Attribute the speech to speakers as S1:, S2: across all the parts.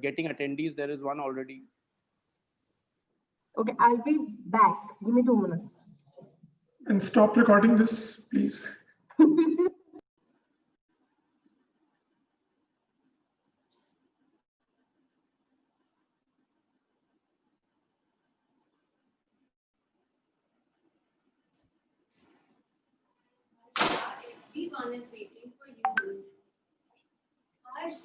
S1: getting attendees. There is one already.
S2: Okay, I'll be back. Give me 2 minutes.
S3: And stop recording this, please.
S4: Everyone is waiting for you. Harsh.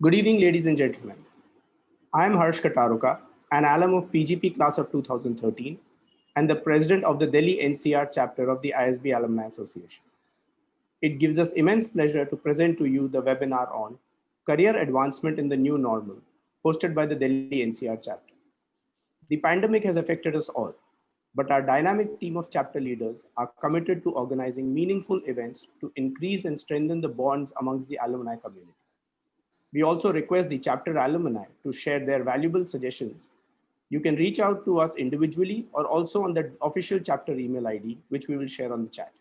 S1: Good evening, ladies and gentlemen. I am Harsh Kataruka, an alum of PGP class of 2013 and the president of the Delhi NCR chapter of the ISBAA Alumni Association. It gives us immense pleasure to present to you the webinar on Career Advancement in the New Normal, hosted by the Delhi NCR chapter. The pandemic has affected us all, but our dynamic team of chapter leaders are committed to organizing meaningful events to increase and strengthen the bonds amongst the alumni community. We also request the chapter alumni to share their valuable suggestions. You can reach out to us individually or also on the official chapter email ID, which we will share on the chat.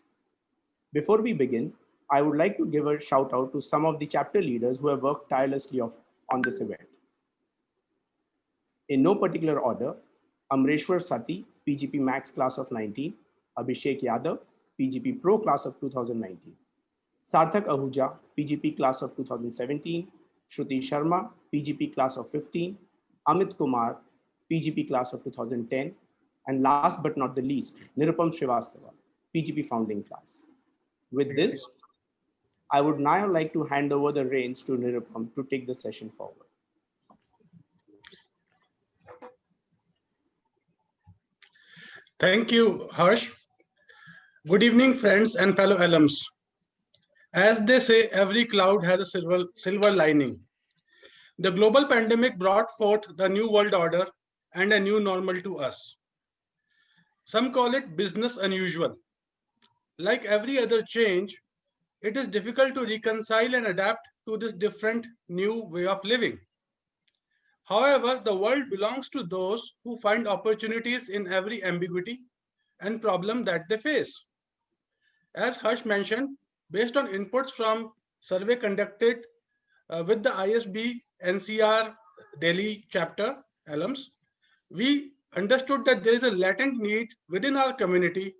S1: Before we begin, I would like to give a shout out to some of the chapter leaders who have worked tirelessly on this event. In no particular order, Amreshwar Sati, PGP Max class of 19, Abhishek Yadav, PGP Pro class of 2019, Sarthak Ahuja, PGP class of 2017, Shruti Sharma, PGP class of 15, Amit Kumar, PGP class of 2010, and last but not the least, Nirupam Srivastava, PGP founding class. With this, I would now like to hand over the reins to Nirupam to take the session forward.
S5: Thank you, Harsh. Good evening, friends and fellow alums. As they say, every cloud has a silver lining. The global pandemic brought forth the new world order and a new normal to us. Some call it business unusual. Like every other change, it is difficult to reconcile and adapt to this different new way of living. However, the world belongs to those who find opportunities in every ambiguity and problem that they face. As Harsh mentioned, based on inputs from survey conducted with the ISB NCR Delhi chapter alums, we understood that there is a latent need within our community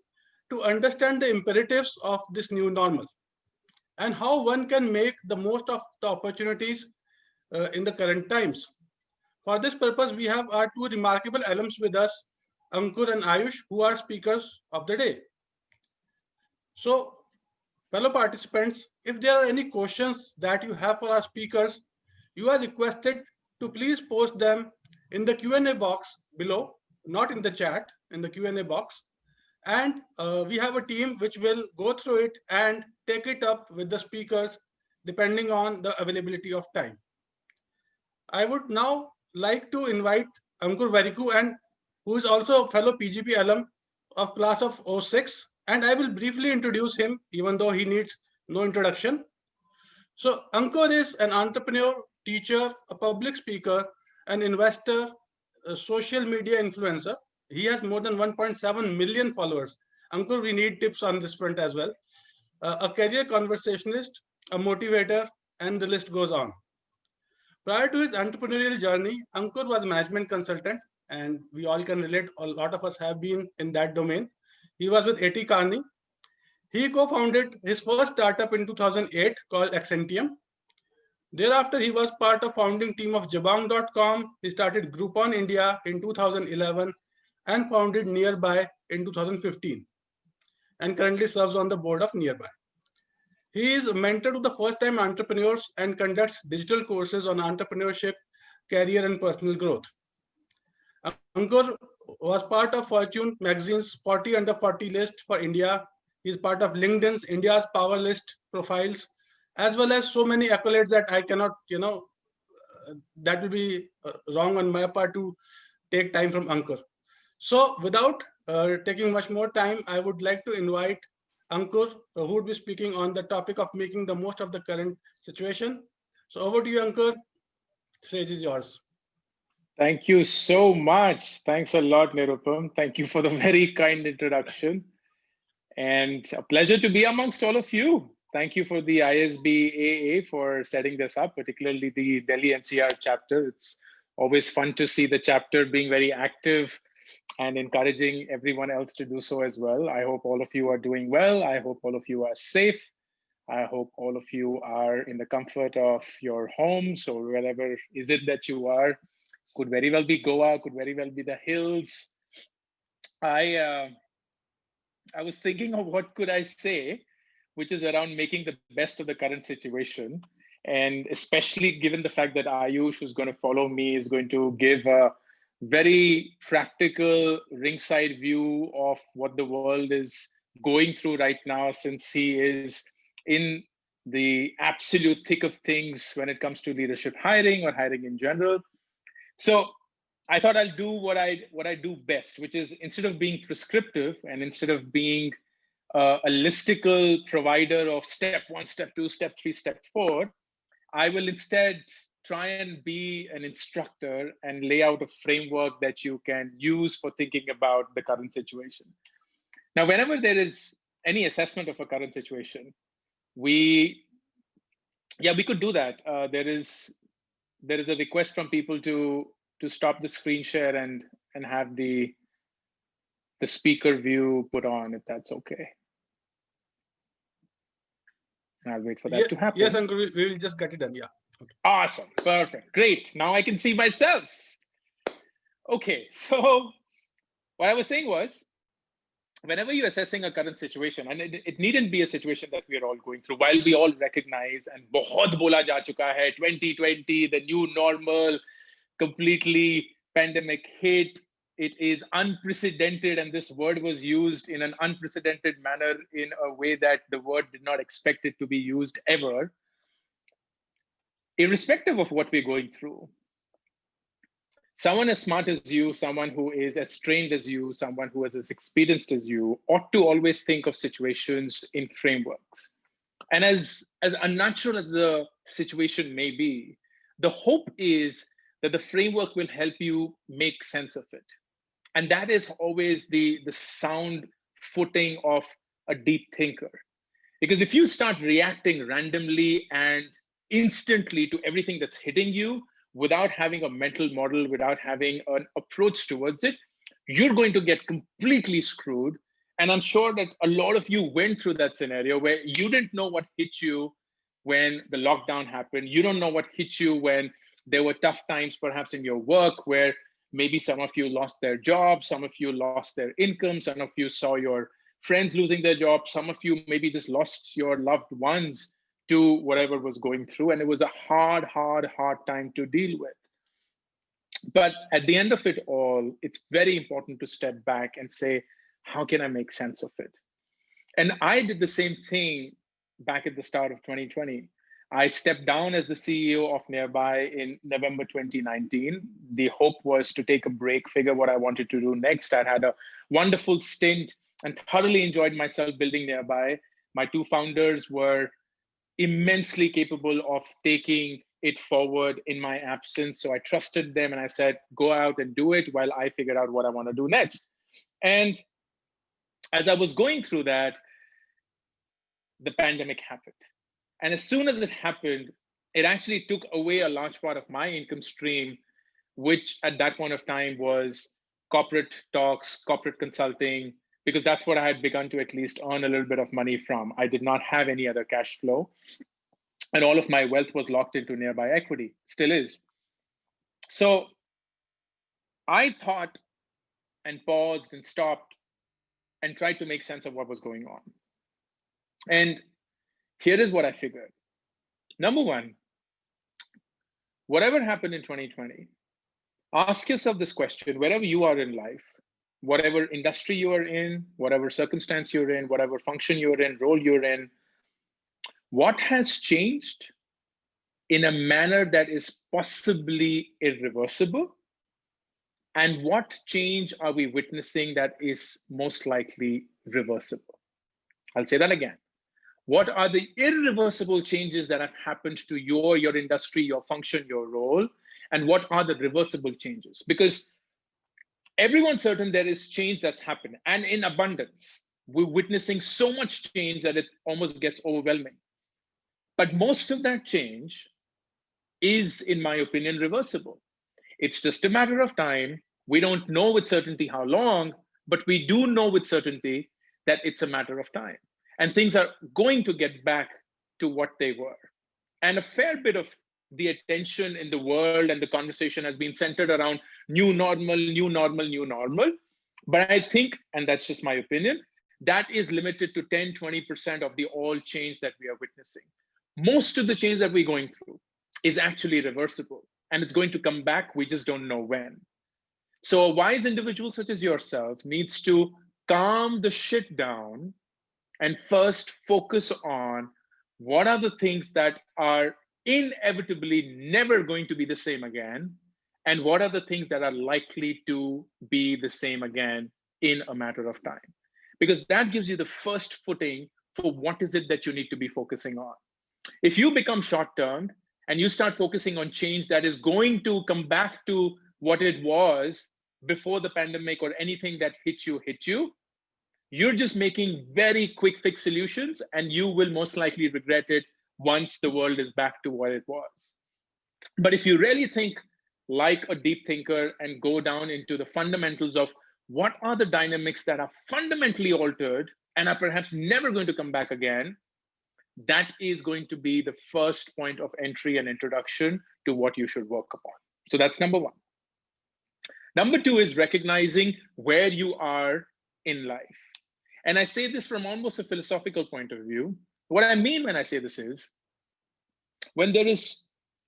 S5: to understand the imperatives of this new normal and how one can make the most of the opportunities in the current times. For this purpose, we have our two remarkable alums with us, Ankur and Ayush, who are speakers of the day. So, fellow participants, if there are any questions that you have for our speakers, you are requested to please post them in the Q&A box below, not in the chat, in the Q&A box. And we have a team which will go through it and take it up with the speakers depending on the availability of time. I would now like to invite Ankur Variku, and who is also a fellow PGP alum of class of 06, and I will briefly introduce him even though he needs no introduction. So Ankur is an entrepreneur, teacher, a public speaker, an investor, a social media influencer. He has more than 1.7 million followers. Ankur, we need tips on this front as well. A career conversationalist, a motivator, and the list goes on. Prior to his entrepreneurial journey, Ankur was a management consultant, and we all can relate. A lot of us have been in that domain. He was with A.T. Kearney. He co-founded his first startup in 2008 called Accentium. Thereafter, he was part of founding team of Jabong.com. He started Groupon India in 2011 and founded Nearby in 2015. and currently serves on the board of Nearby. He is a mentor to the first-time entrepreneurs and conducts digital courses on entrepreneurship, career, and personal growth. Ankur was part of Fortune magazine's 40 under 40 list for India. He is part of LinkedIn's India's Power List profiles, as well as so many accolades that I cannot, that will be wrong on my part to take time from Ankur. So without taking much more time, I would like to invite Ankur, who would be speaking on the topic of making the most of the current situation. So over to you, Ankur. Stage is yours.
S6: Thank you so much. Thanks a lot, Nirupam. Thank you for the very kind introduction. And a pleasure to be amongst all of you. Thank you for the ISBAA for setting this up, particularly the Delhi NCR chapter. It's always fun to see the chapter being very active and encouraging everyone else to do so as well. I hope all of you are doing well. I hope all of you are safe. I hope all of you are in the comfort of your homes or wherever is it that you are. Could very well be Goa, could very well be the hills. I was thinking of what could I say, which is around making the best of the current situation. And especially given the fact that Ayush, who's going to follow me, is going to give a very practical ringside view of what the world is going through right now, since he is in the absolute thick of things when it comes to leadership hiring or hiring in general. So I thought I'll do what I do best, which is instead of being prescriptive and instead of being a listicle provider of step 1, step 2, step 3, step 4, I will instead try and be an instructor and lay out a framework that you can use for thinking about the current situation. Now, whenever there is any assessment of a current situation, we could do that. There is a request from people to stop the screen share and have the speaker view put on, if that's okay. I'll wait for that to happen.
S5: Yes, Ankur, we will just get it done. Yeah.
S6: Okay. Awesome. Perfect. Great. Now I can see myself. Okay. So what I was saying was, whenever you're assessing a current situation, and it needn't be a situation that we are all going through, while we all recognize and bahut bola ja chuka hai, 2020, the new normal, completely pandemic hit, it is unprecedented, and this word was used in an unprecedented manner in a way that the word did not expect it to be used ever. Irrespective of what we're going through, someone as smart as you, someone who is as trained as you, someone who is as experienced as you, ought to always think of situations in frameworks. And as unnatural as the situation may be, the hope is that the framework will help you make sense of it. And that is always the sound footing of a deep thinker. Because if you start reacting randomly and instantly to everything that's hitting you without having a mental model, without having an approach towards it, you're going to get completely screwed. And I'm sure that a lot of you went through that scenario where you didn't know what hit you when the lockdown happened. You don't know what hit you when there were tough times, perhaps in your work, where maybe some of you lost their jobs, some of you lost their income, some of you saw your friends losing their jobs, some of you maybe just lost your loved ones to whatever was going through. And it was a hard time to deal with. But at the end of it all, it's very important to step back and say, how can I make sense of it? And I did the same thing back at the start of 2020. I stepped down as the CEO of Nearby in November 2019. The hope was to take a break, figure what I wanted to do next. I had a wonderful stint and thoroughly enjoyed myself building Nearby. My two founders were immensely capable of taking it forward in my absence. So I trusted them and I said, go out and do it while I figured out what I want to do next. And as I was going through that, the pandemic happened. And as soon as it happened, it actually took away a large part of my income stream, which at that point of time was corporate talks, corporate consulting, because that's what I had begun to at least earn a little bit of money from. I did not have any other cash flow. And all of my wealth was locked into Nearby equity, still is. So I thought and paused and stopped and tried to make sense of what was going on. And here is what I figured. Number one, whatever happened in 2020, ask yourself this question wherever you are in life, whatever industry you are in, whatever circumstance you're in, whatever function you're in, role you're in, what has changed in a manner that is possibly irreversible? And what change are we witnessing that is most likely reversible? I'll say that again. What are the irreversible changes that have happened to your industry, your function, your role? And what are the reversible changes? Because everyone's certain there is change that's happened, and in abundance. We're witnessing so much change that it almost gets overwhelming. But most of that change is, in my opinion, reversible. It's just a matter of time. We don't know with certainty how long, but we do know with certainty that it's a matter of time. And things are going to get back to what they were. And a fair bit of the attention in the world and the conversation has been centered around new normal, new normal, new normal. But I think, and that's just my opinion, that is limited to 10, 20% of the all change that we are witnessing. Most of the change that we're going through is actually reversible, and it's going to come back. We just don't know when. So a wise individual such as yourself needs to calm the shit down and first focus on what are the things that are inevitably never going to be the same again, and what are the things that are likely to be the same again in a matter of time. Because that gives you the first footing for what is it that you need to be focusing on. If you become short-term and you start focusing on change that is going to come back to what it was before the pandemic, or anything that hit you, you're just making very quick fix solutions, and you will most likely regret it once the world is back to what it was. But if you really think like a deep thinker and go down into the fundamentals of what are the dynamics that are fundamentally altered and are perhaps never going to come back again, that is going to be the first point of entry and introduction to what you should work upon. So that's number one. Number two is recognizing where you are in life. And I say this from almost a philosophical point of view. What I mean when I say this is, when there is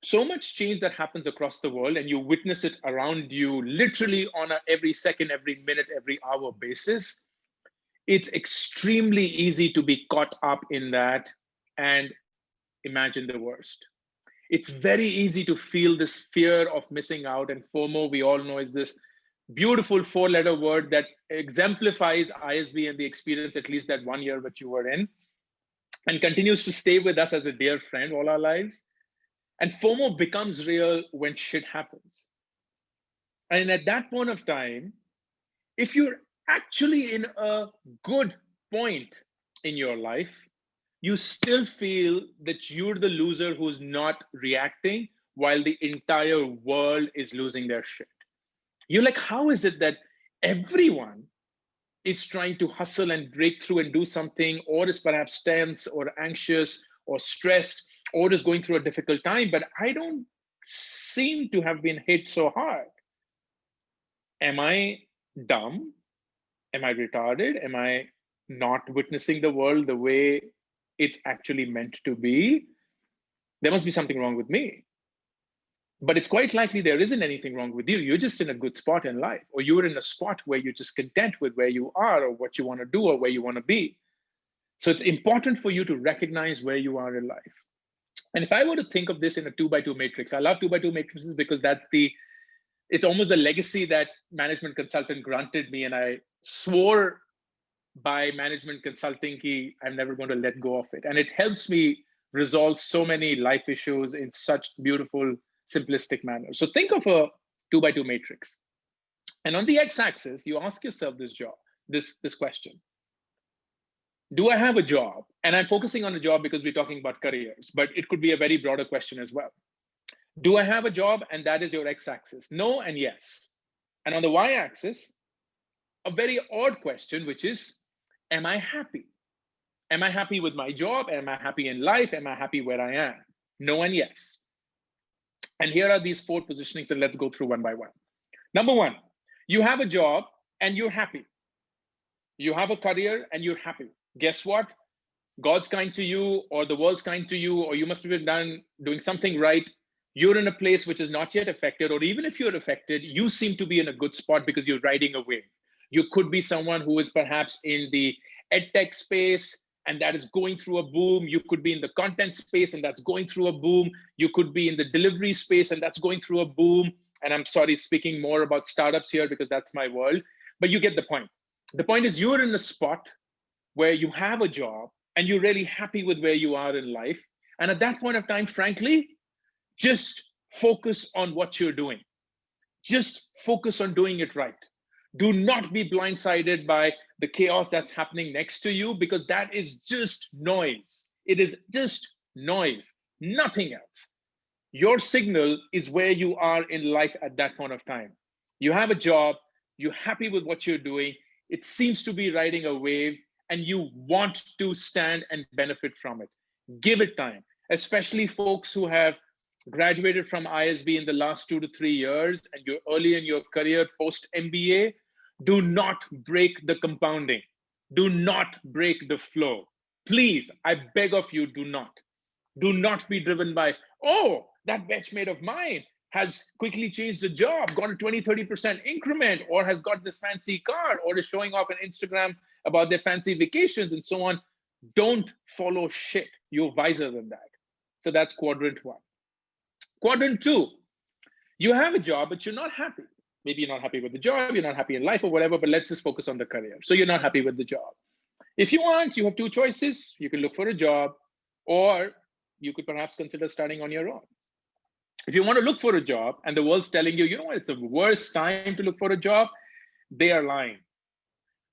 S6: so much change that happens across the world and you witness it around you literally on a every second, every minute, every hour basis, it's extremely easy to be caught up in that and imagine the worst. It's very easy to feel this fear of missing out, and FOMO, we all know, is this beautiful four-letter word that exemplifies ISBAA and the experience, at least that 1 year which you were in, and continues to stay with us as a dear friend all our lives. And FOMO becomes real when shit happens. And at that point of time, if you're actually in a good point in your life, you still feel that you're the loser who's not reacting while the entire world is losing their shit. You're like, how is it that everyone is trying to hustle and break through and do something, or is perhaps tense or anxious or stressed, or is going through a difficult time, but I don't seem to have been hit so hard? Am I dumb? Am I retarded? Am I not witnessing the world the way it's actually meant to be? There must be something wrong with me. But it's quite likely there isn't anything wrong with you. You're just in a good spot in life, or you're in a spot where you're just content with where you are, or what you want to do, or where you want to be. So it's important for you to recognize where you are in life. And if I were to think of this in a 2x2 matrix, I love 2x2 matrices because it's almost the legacy that management consultant granted me. And I swore by management consulting, I'm never going to let go of it. And it helps me resolve so many life issues in such beautiful, simplistic manner. So think of a 2x2 matrix. And on the x-axis, you ask yourself this question. Do I have a job? And I'm focusing on a job because we're talking about careers, but it could be a very broader question as well. Do I have a job? And that is your x-axis. No and yes. And on the y-axis, a very odd question, which is, am I happy? Am I happy with my job? Am I happy in life? Am I happy where I am? No and yes. And here are these 4 positionings, and let's go through one by one. Number 1, you have a job and you're happy. You have a career and you're happy. Guess what? God's kind to you, or the world's kind to you, or you must have been doing something right. You're in a place which is not yet affected, or even if you're affected, you seem to be in a good spot because you're riding a wave. You could be someone who is perhaps in the edtech space and that is going through a boom. You could be in the content space and that's going through a boom. You could be in the delivery space and that's going through a boom. And I'm sorry, speaking more about startups here because that's my world, but you get the point. The point is you're in a spot where you have a job and you're really happy with where you are in life. And at that point of time, frankly, just focus on what you're doing. Just focus on doing it right. Do not be blindsided by the chaos that's happening next to you, because that is just noise. It is just noise, nothing else. Your signal is where you are in life at that point of time. You have a job, you're happy with what you're doing, it seems to be riding a wave, and you want to stand and benefit from it. Give it time, especially folks who have graduated from ISB in the last 2 to 3 years and you're early in your career post MBA. Do not break the compounding. Do not break the flow. Please, I beg of you, do not. Do not be driven by, oh, that batchmate of mine has quickly changed the job, got a 20, 30% increment, or has got this fancy car, or is showing off on Instagram about their fancy vacations and so on. Don't follow shit. You're wiser than that. So that's quadrant one. Quadrant two, you have a job, but you're not happy. Maybe you're not happy with the job, you're not happy in life or whatever, but let's just focus on the career. So you're not happy with the job. If you want, you have two choices. You can look for a job, or you could perhaps consider starting on your own. If you want to look for a job and the world's telling you, you know what, it's the worst time to look for a job, they are lying.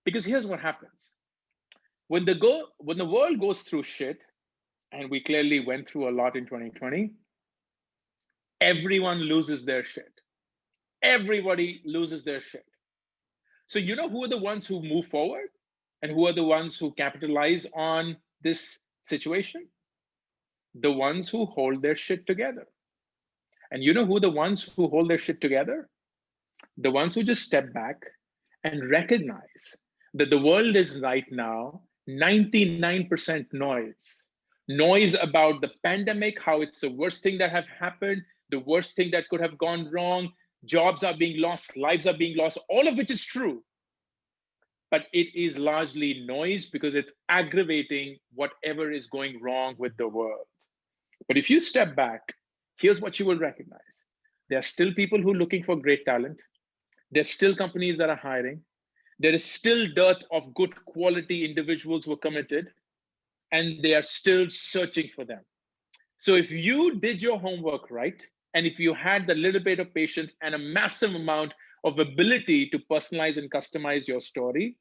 S6: Because here's what happens. When the world goes through shit, and we clearly went through a lot in 2020, everyone loses their shit. Everybody loses their shit. So you know who are the ones who move forward and who are the ones who capitalize on this situation? The ones who hold their shit together. And you know who are the ones who hold their shit together? The ones who just step back and recognize that the world is right now 99% noise. Noise about the pandemic, how it's the worst thing that have happened, the worst thing that could have gone wrong, jobs are being lost, lives are being lost, all of which is true. But it is largely noise because it's aggravating whatever is going wrong with the world. But if you step back, here's what you will recognize. There are still people who are looking for great talent. There's still companies that are hiring. There is still dearth of good quality individuals who are committed, and they are still searching for them. So if you did your homework right, and if you had the little bit of patience and a massive amount of ability to personalize and customize your story,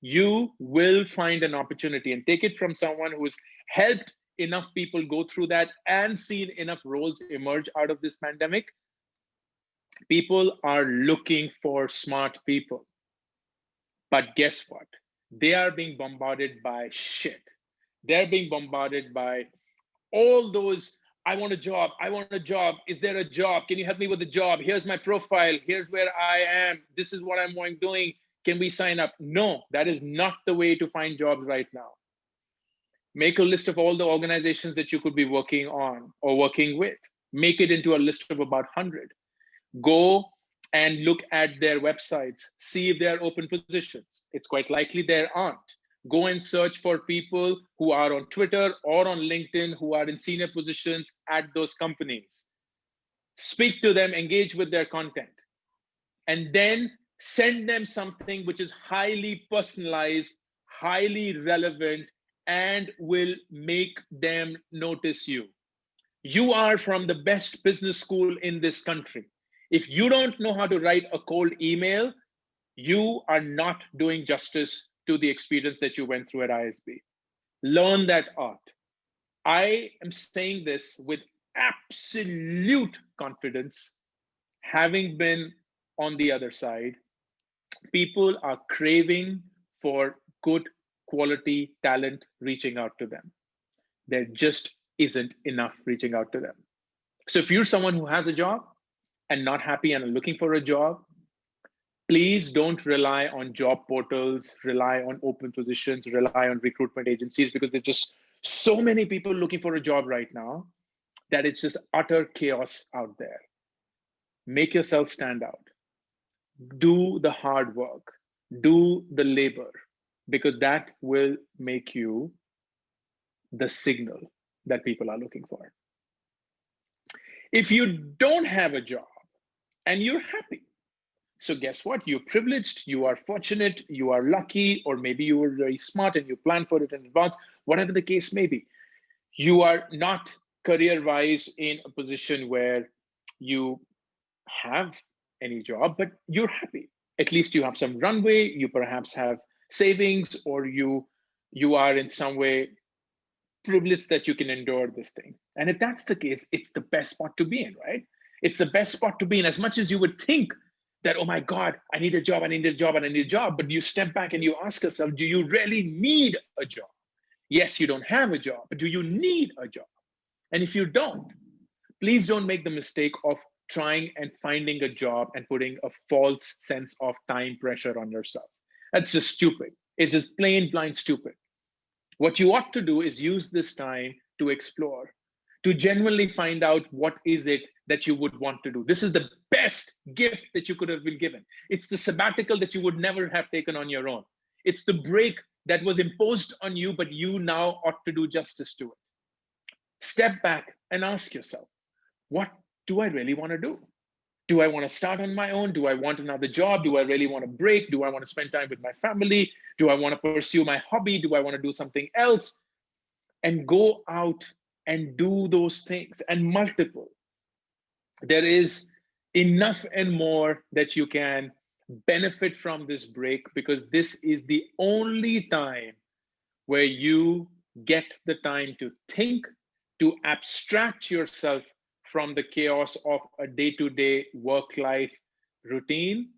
S6: you will find an opportunity. And take it from someone who's helped enough people go through that and seen enough roles emerge out of this pandemic. People are looking for smart people. But guess what? They are being bombarded by shit. They're being bombarded by all those, I want a job, I want a job, is there a job? Can you help me with the job? Here's my profile, here's where I am, this is what I'm doing, can we sign up? No, that is not the way to find jobs right now. Make a list of all the organizations that you could be working on or working with. Make it into a list of about 100. Go and look at their websites, see if they are open positions. It's quite likely there aren't. Go and search for people who are on Twitter or on LinkedIn who are in senior positions at those companies. Speak to them, engage with their content, and then send them something which is highly personalized, highly relevant, and will make them notice you. You are from the best business school in this country. If you don't know how to write a cold email, you are not doing justice to the experience that you went through at ISB. Learn that art. I am saying this with absolute confidence, having been on the other side. People are craving for good quality talent reaching out to them. There just isn't enough reaching out to them. So if you're someone who has a job and not happy and looking for a job, Please don't rely on job portals, rely on open positions, rely on recruitment agencies, because there's just so many people looking for a job right now that it's just utter chaos out there. Make yourself stand out. Do the hard work, do the labor, because that will make you the signal that people are looking for. If you don't have a job and you're happy, so guess what? You're privileged, you are fortunate, you are lucky, or maybe you were very smart and you planned for it in advance, whatever the case may be. You are not career-wise in a position where you have any job, but you're happy. At least you have some runway, you perhaps have savings, or you are in some way privileged that you can endure this thing. And if that's the case, it's the best spot to be in, right? It's the best spot to be in. As much as you would think that, oh my God, I need a job, I need a job, and I need a job, but you step back and you ask yourself, do you really need a job? Yes, you don't have a job, but do you need a job? And if you don't, please don't make the mistake of trying and finding a job and putting a false sense of time pressure on yourself. That's just stupid. It's just plain blind stupid. What you ought to do is use this time to explore, to genuinely find out what is it that you would want to do. This is the best gift that you could have been given. It's the sabbatical that you would never have taken on your own. It's the break that was imposed on you, but you now ought to do justice to it. Step back and ask yourself, what do I really want to do? Do I want to start on my own? Do I want another job? Do I really want to break? Do I want to spend time with my family? Do I want to pursue my hobby? Do I want to do something else? And go out and do those things, and multiple. There is enough and more that you can benefit from this break, because this is the only time where you get the time to think, to abstract yourself from the chaos of a day-to-day work-life routine,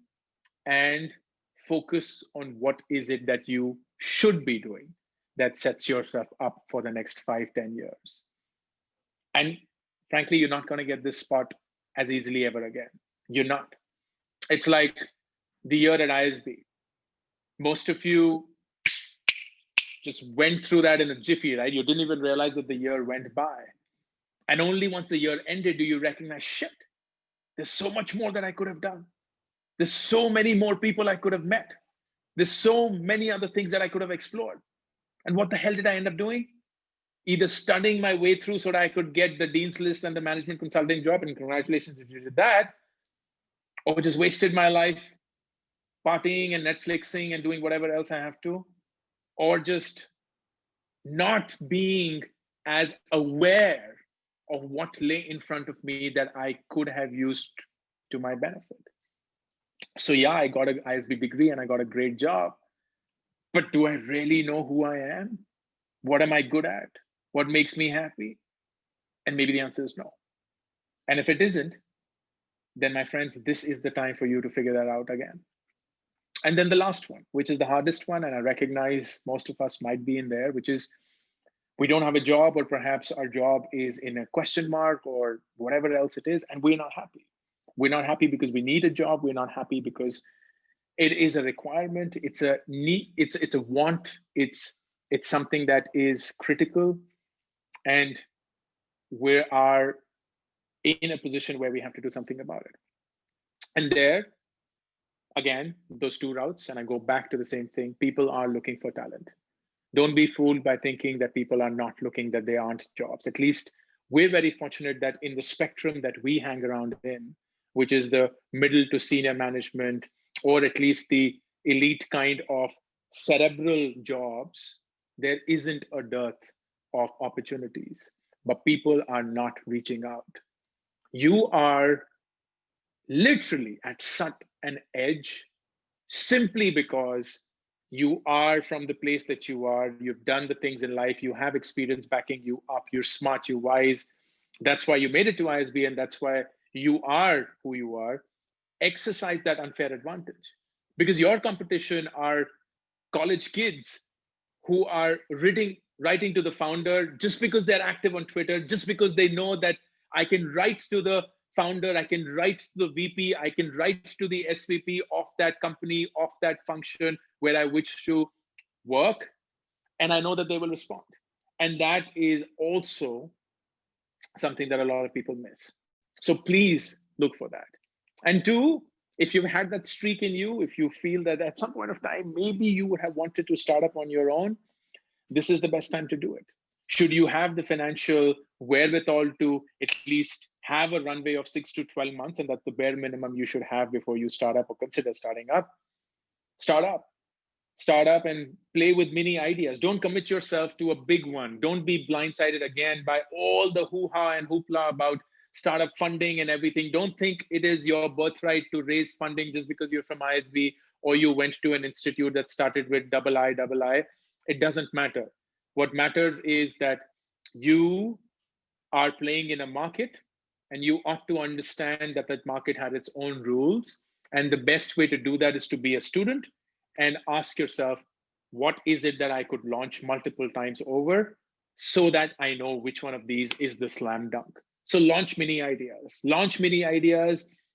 S6: and focus on what is it that you should be doing that sets yourself up for the next 5-10 years. And frankly, you're not going to get this spot as easily ever again. You're not. It's like the year at ISB. Most of you just went through that in a jiffy, right? You didn't even realize that the year went by. And only once the year ended do you recognize, shit, there's so much more that I could have done. There's so many more people I could have met. There's so many other things that I could have explored. And what the hell did I end up doing? Either studying my way through so that I could get the dean's list and the management consulting job, and congratulations if you did that, or just wasted my life partying and Netflixing and doing whatever else I have to, or just not being as aware of what lay in front of me that I could have used to my benefit. So yeah, I got an ISB degree and I got a great job, but do I really know who I am? What am I good at? What makes me happy? And maybe the answer is no. And if it isn't, then my friends, this is the time for you to figure that out again. And then the last one, which is the hardest one, and I recognize most of us might be in there, which is we don't have a job, or perhaps our job is in a question mark or whatever else it is, and we're not happy. We're not happy because we need a job. We're not happy because it is a requirement. It's a need. It's a want. It's something that is critical, and we are in a position where we have to do something about it. And there, again, those two routes, and I go back to the same thing. People are looking for talent. Don't be fooled by thinking that people are not looking, that there aren't jobs. At least we're very fortunate that in the spectrum that we hang around in, which is the middle to senior management, or at least the elite kind of cerebral jobs, there isn't a dearth of opportunities, but people are not reaching out. You are literally at such an edge simply because you are from the place that you are. You've done the things in life. You have experience backing you up. You're smart, you're wise. That's why you made it to ISB, and that's why you are who you are. Exercise that unfair advantage, because your competition are college kids who are writing to the founder just because they're active on Twitter, just because they know that I can write to the founder, I can write to the VP, I can write to the SVP of that company, of that function where I wish to work, and I know that they will respond. And that is also something that a lot of people miss. So please look for that. And two, if you've had that streak in you, if you feel that at some point of time, maybe you would have wanted to start up on your own, this is the best time to do it. Should you have the financial wherewithal to at least have a runway of 6 to 12 months, and that's the bare minimum you should have before you start up or consider starting up, start up. Start up and play with mini ideas. Don't commit yourself to a big one. Don't be blindsided again by all the hoo-ha and hoopla about startup funding and everything. Don't think it is your birthright to raise funding just because you're from ISB or you went to an institute that started with II. It doesn't matter. What matters is that you are playing in a market and you ought to understand that that market has its own rules. And the best way to do that is to be a student and ask yourself, what is it that I could launch multiple times over so that I know which one of these is the slam dunk? So launch mini ideas,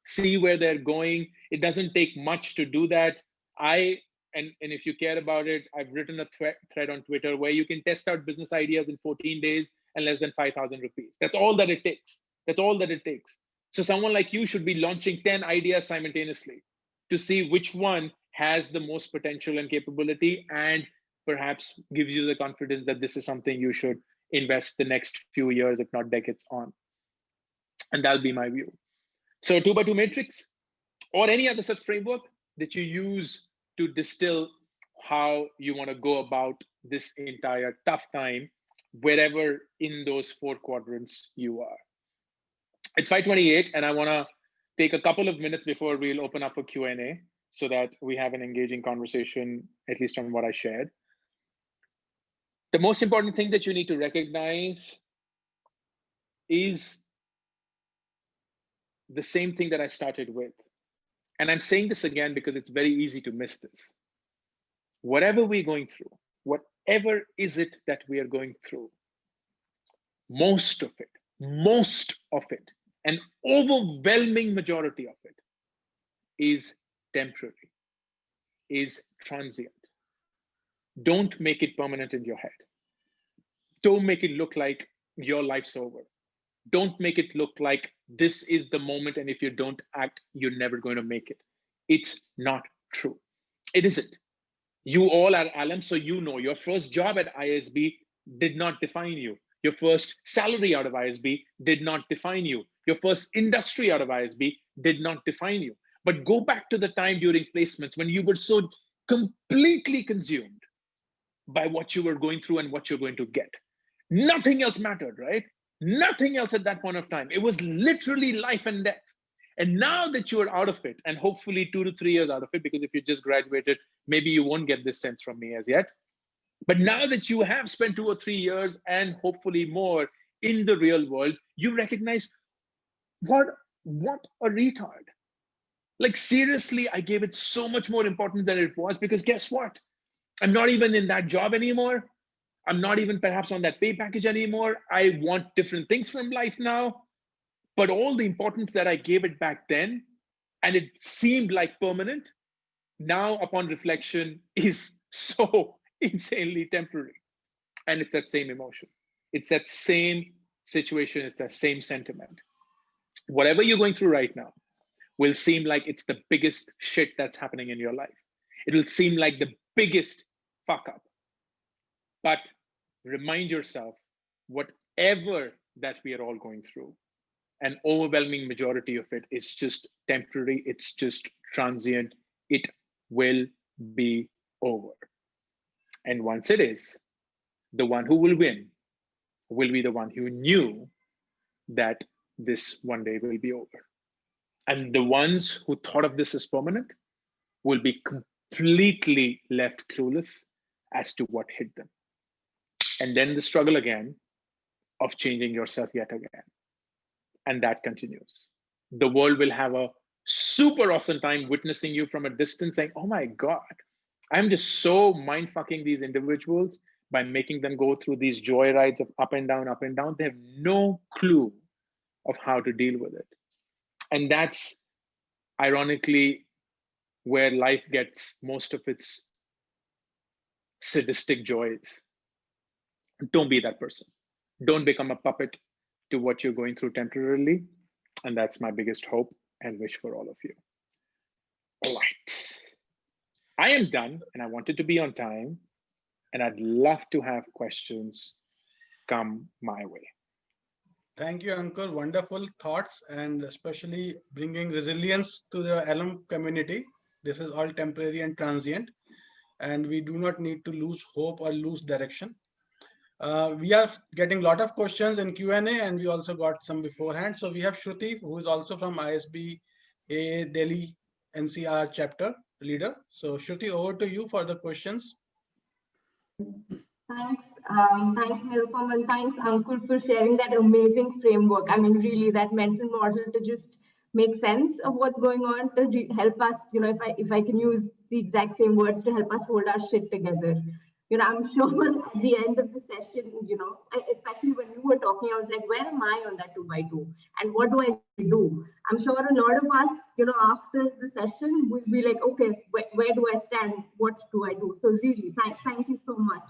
S6: see where they're going. It doesn't take much to do that. And if you care about it, I've written a thread on Twitter where you can test out business ideas in 14 days and less than 5,000 rupees. That's all that it takes. That's all that it takes. So someone like you should be launching 10 ideas simultaneously to see which one has the most potential and capability, and perhaps gives you the confidence that this is something you should invest the next few years, if not decades on. And that'll be my view. So 2x2 matrix or any other such framework that you use to distill how you want to go about this entire tough time, wherever in those 4 quadrants you are. It's 5:28, and I want to take a couple of minutes before we'll open up for Q&A so that we have an engaging conversation, at least on what I shared. The most important thing that you need to recognize is the same thing that I started with. And I'm saying this again because it's very easy to miss this. Whatever we're going through, whatever is it that we are going through, most of it, an overwhelming majority of it is temporary, is transient. Don't make it permanent in your head. Don't make it look like your life's over. Don't make it look like this is the moment, and if you don't act, you're never going to make it. It's not true. It isn't. You all are alums, so you know your first job at ISB did not define you. Your first salary out of ISB did not define you. Your first industry out of ISB did not define you. But go back to the time during placements when you were so completely consumed by what you were going through and what you're going to get. Nothing else mattered, right? Nothing else at that point of time. It was literally life and death. And now that you're out of it, and hopefully 2 to 3 years out of it, because if you just graduated, maybe you won't get this sense from me as yet. But now that you have spent 2 or 3 years and hopefully more in the real world, you recognize what a retard. Like seriously, I gave it so much more importance than it was, because guess what? I'm not even in that job anymore. I'm not even perhaps on that pay package anymore. I want different things from life now. But all the importance that I gave it back then, and it seemed like permanent, now upon reflection is so insanely temporary. And it's that same emotion. It's that same situation. It's that same sentiment. Whatever you're going through right now will seem like it's the biggest shit that's happening in your life. It'll seem like the biggest fuck up. But remind yourself, whatever that we are all going through, an overwhelming majority of it is just temporary. It's just transient. It will be over. And once it is, the one who will win will be the one who knew that this one day will be over. And the ones who thought of this as permanent will be completely left clueless as to what hit them. And then the struggle again of changing yourself yet again. And that continues. The world will have a super awesome time witnessing you from a distance saying, oh my God, I'm just so mind fucking these individuals by making them go through these joy rides of up and down, up and down. They have no clue of how to deal with it. And that's ironically where life gets most of its sadistic joys. Don't be that person. Don't become a puppet to what you're going through temporarily. And that's my biggest hope and wish for all of you. All right. I am done, and I wanted to be on time, and I'd love to have questions come my way.
S5: Thank you, Ankur. Wonderful thoughts, and especially bringing resilience to the alum community. This is all temporary and transient, and we do not need to lose hope or lose direction. We are getting a lot of questions in Q&A, and we also got some beforehand. So we have Shruti, who is also from ISBAA Delhi NCR chapter leader. So Shruti, over to you for the questions.
S2: Thanks, thanks Nirupam, and thanks Ankur for sharing that amazing framework. I mean, really, that mental model to just make sense of what's going on, to help us, if I can use the exact same words, to help us hold our shit together. I'm sure at the end of the session, especially when you were talking, I was like, where am I on that 2x2? And what do I do? I'm sure a lot of us, after the session, will be like, okay, where do I stand? What do I do? So really, thank you so much.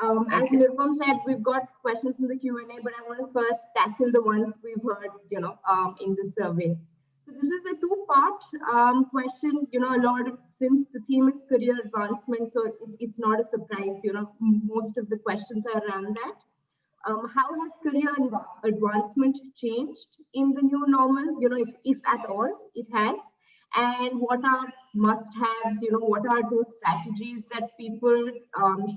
S2: As Nirupam said, we've got questions in the Q&A, but I want to first tackle the ones we've heard, in the survey. So this is a two-part question, since the theme is career advancement, so it's not a surprise, most of the questions are around that. How has career advancement changed in the new normal, if at all it has? And what are must-haves, what are those strategies that people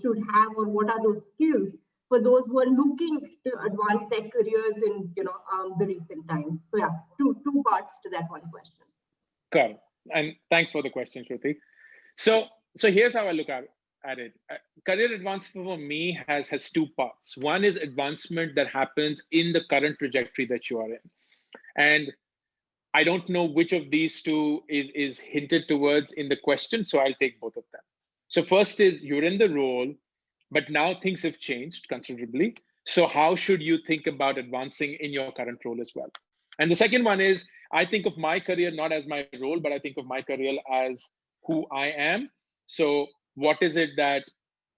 S2: should have, or what are those skills for those who are looking to advance their careers in, the recent times? So yeah, two parts to that one question.
S6: Got it. And thanks for the question, Shruti. So here's how I look at it. Career advancement for me has two parts. One is advancement that happens in the current trajectory that you are in. And I don't know which of these two is hinted towards in the question, so I'll take both of them. So first is you're in the role, but now things have changed considerably. So how should you think about advancing in your current role as well? And the second one is, I think of my career not as my role, but I think of my career as who I am. So what is it that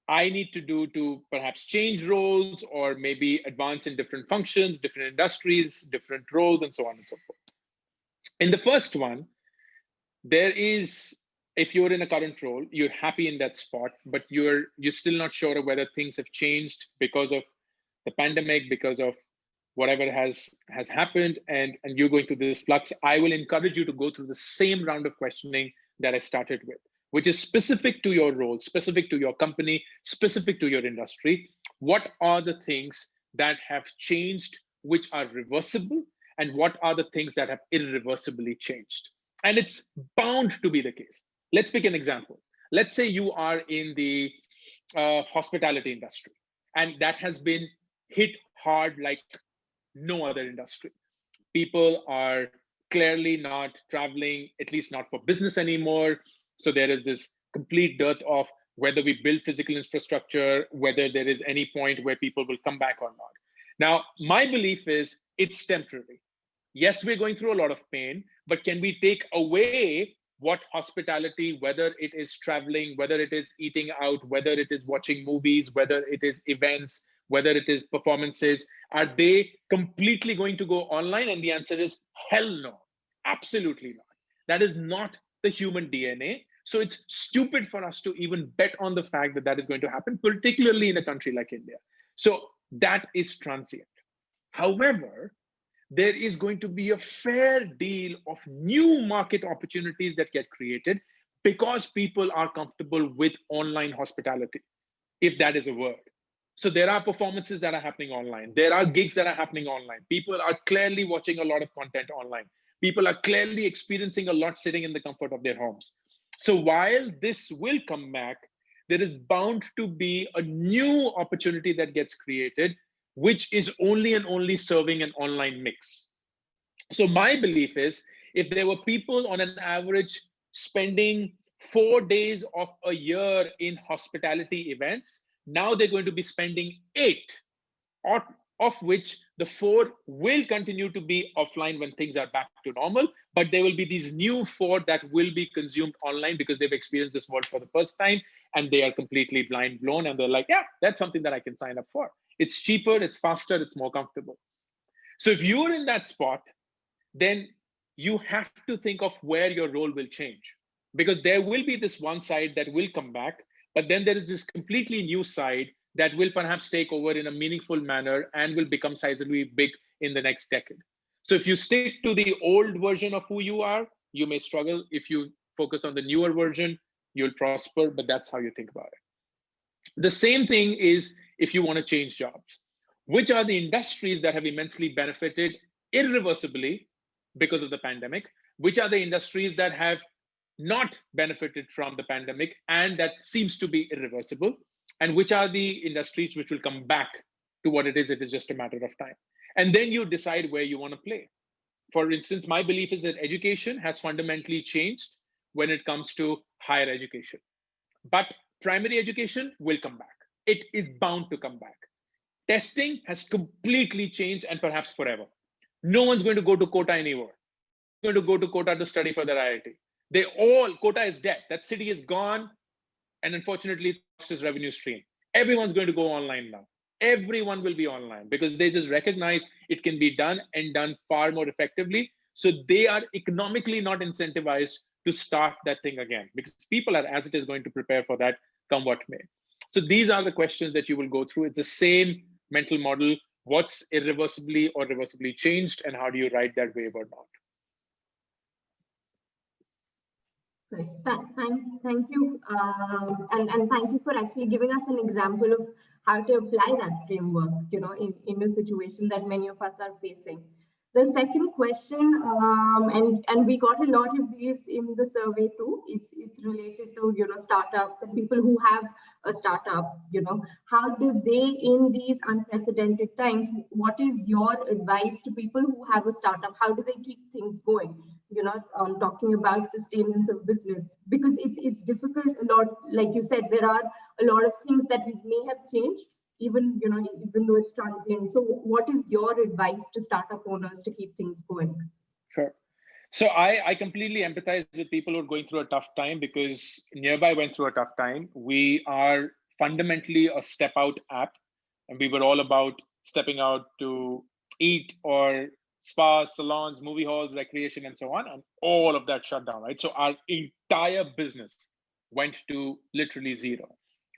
S6: I need to do to perhaps change roles, or maybe advance in different functions, different industries, different roles, and so on and so forth. In the first one, there is, if you're in a current role, you're happy in that spot, but you're still not sure of whether things have changed because of the pandemic, because of whatever has happened, and you're going through this flux. I will encourage you to go through the same round of questioning that I started with, which is specific to your role, specific to your company, specific to your industry. What are the things that have changed, which are reversible? And what are the things that have irreversibly changed? And it's bound to be the case. Let's pick an example. Let's say you are in the hospitality industry, and that has been hit hard like no other industry. People are clearly not traveling, at least not for business anymore. So there is this complete dearth of whether we build physical infrastructure, whether there is any point where people will come back or not. Now, my belief is it's temporary. Yes, we're going through a lot of pain, but can we take away what hospitality, whether it is traveling, whether it is eating out, whether it is watching movies, whether it is events, whether it is performances, are they completely going to go online? And the answer is hell no, absolutely not. That is not the human DNA. So it's stupid for us to even bet on the fact that that is going to happen, particularly in a country like India. So that is transient. However, there is going to be a fair deal of new market opportunities that get created because people are comfortable with online hospitality, if that is a word. So there are performances that are happening online. There are gigs that are happening online. People are clearly watching a lot of content online. People are clearly experiencing a lot sitting in the comfort of their homes. So while this will come back, there is bound to be a new opportunity that gets created, which is only and only serving an online mix. So my belief is, if there were people on an average spending 4 days of a year in hospitality events, now they're going to be spending 8, of which the 4 will continue to be offline when things are back to normal, but there will be these new 4 that will be consumed online because they've experienced this world for the first time and they are completely blind blown and they're like, yeah, that's something that I can sign up for. It's cheaper, it's faster, it's more comfortable. So if you're in that spot, then you have to think of where your role will change, because there will be this one side that will come back, but then there is this completely new side that will perhaps take over in a meaningful manner and will become sizably big in the next decade. So if you stick to the old version of who you are, you may struggle. If you focus on the newer version, you'll prosper, but that's how you think about it. The same thing is if you want to change jobs. Which are the industries that have immensely benefited irreversibly because of the pandemic? Which are the industries that have not benefited from the pandemic and that seems to be irreversible? And which are the industries which will come back to what it is just a matter of time? And then you decide where you want to play. For instance, my belief is that education has fundamentally changed when it comes to higher education. But primary education will come back. It is bound to come back. Testing has completely changed and perhaps forever. No one's going to go to Kota anymore. Going to go to Kota to study for their IIT. Kota is dead. That city is gone. And unfortunately, lost its revenue stream. Everyone's going to go online now. Everyone will be online because they just recognize it can be done and done far more effectively. So they are economically not incentivized to start that thing again because people are as it is going to prepare for that come what may. So these are the questions that you will go through. It's the same mental model. What's irreversibly or reversibly changed and how do you ride that wave or not?
S2: Right. Thank you. And thank you for actually giving us an example of how to apply that framework, in a situation that many of us are facing. The second question, and we got a lot of these in the survey too. It's related to startups and people who have a startup. How do they, in these unprecedented times, what is your advice to people who have a startup? How do they keep things going? Talking about sustenance of business, because it's difficult a lot. Like you said, there are a lot of things that may have changed, even though it's transient. So what is your advice to startup owners to keep things going?
S6: Sure. So I completely empathize with people who are going through a tough time because Nearby went through a tough time. We are fundamentally a step out app, and we were all about stepping out to eat or spas, salons, movie halls, recreation, and so on, and all of that shut down, right? So our entire business went to literally zero.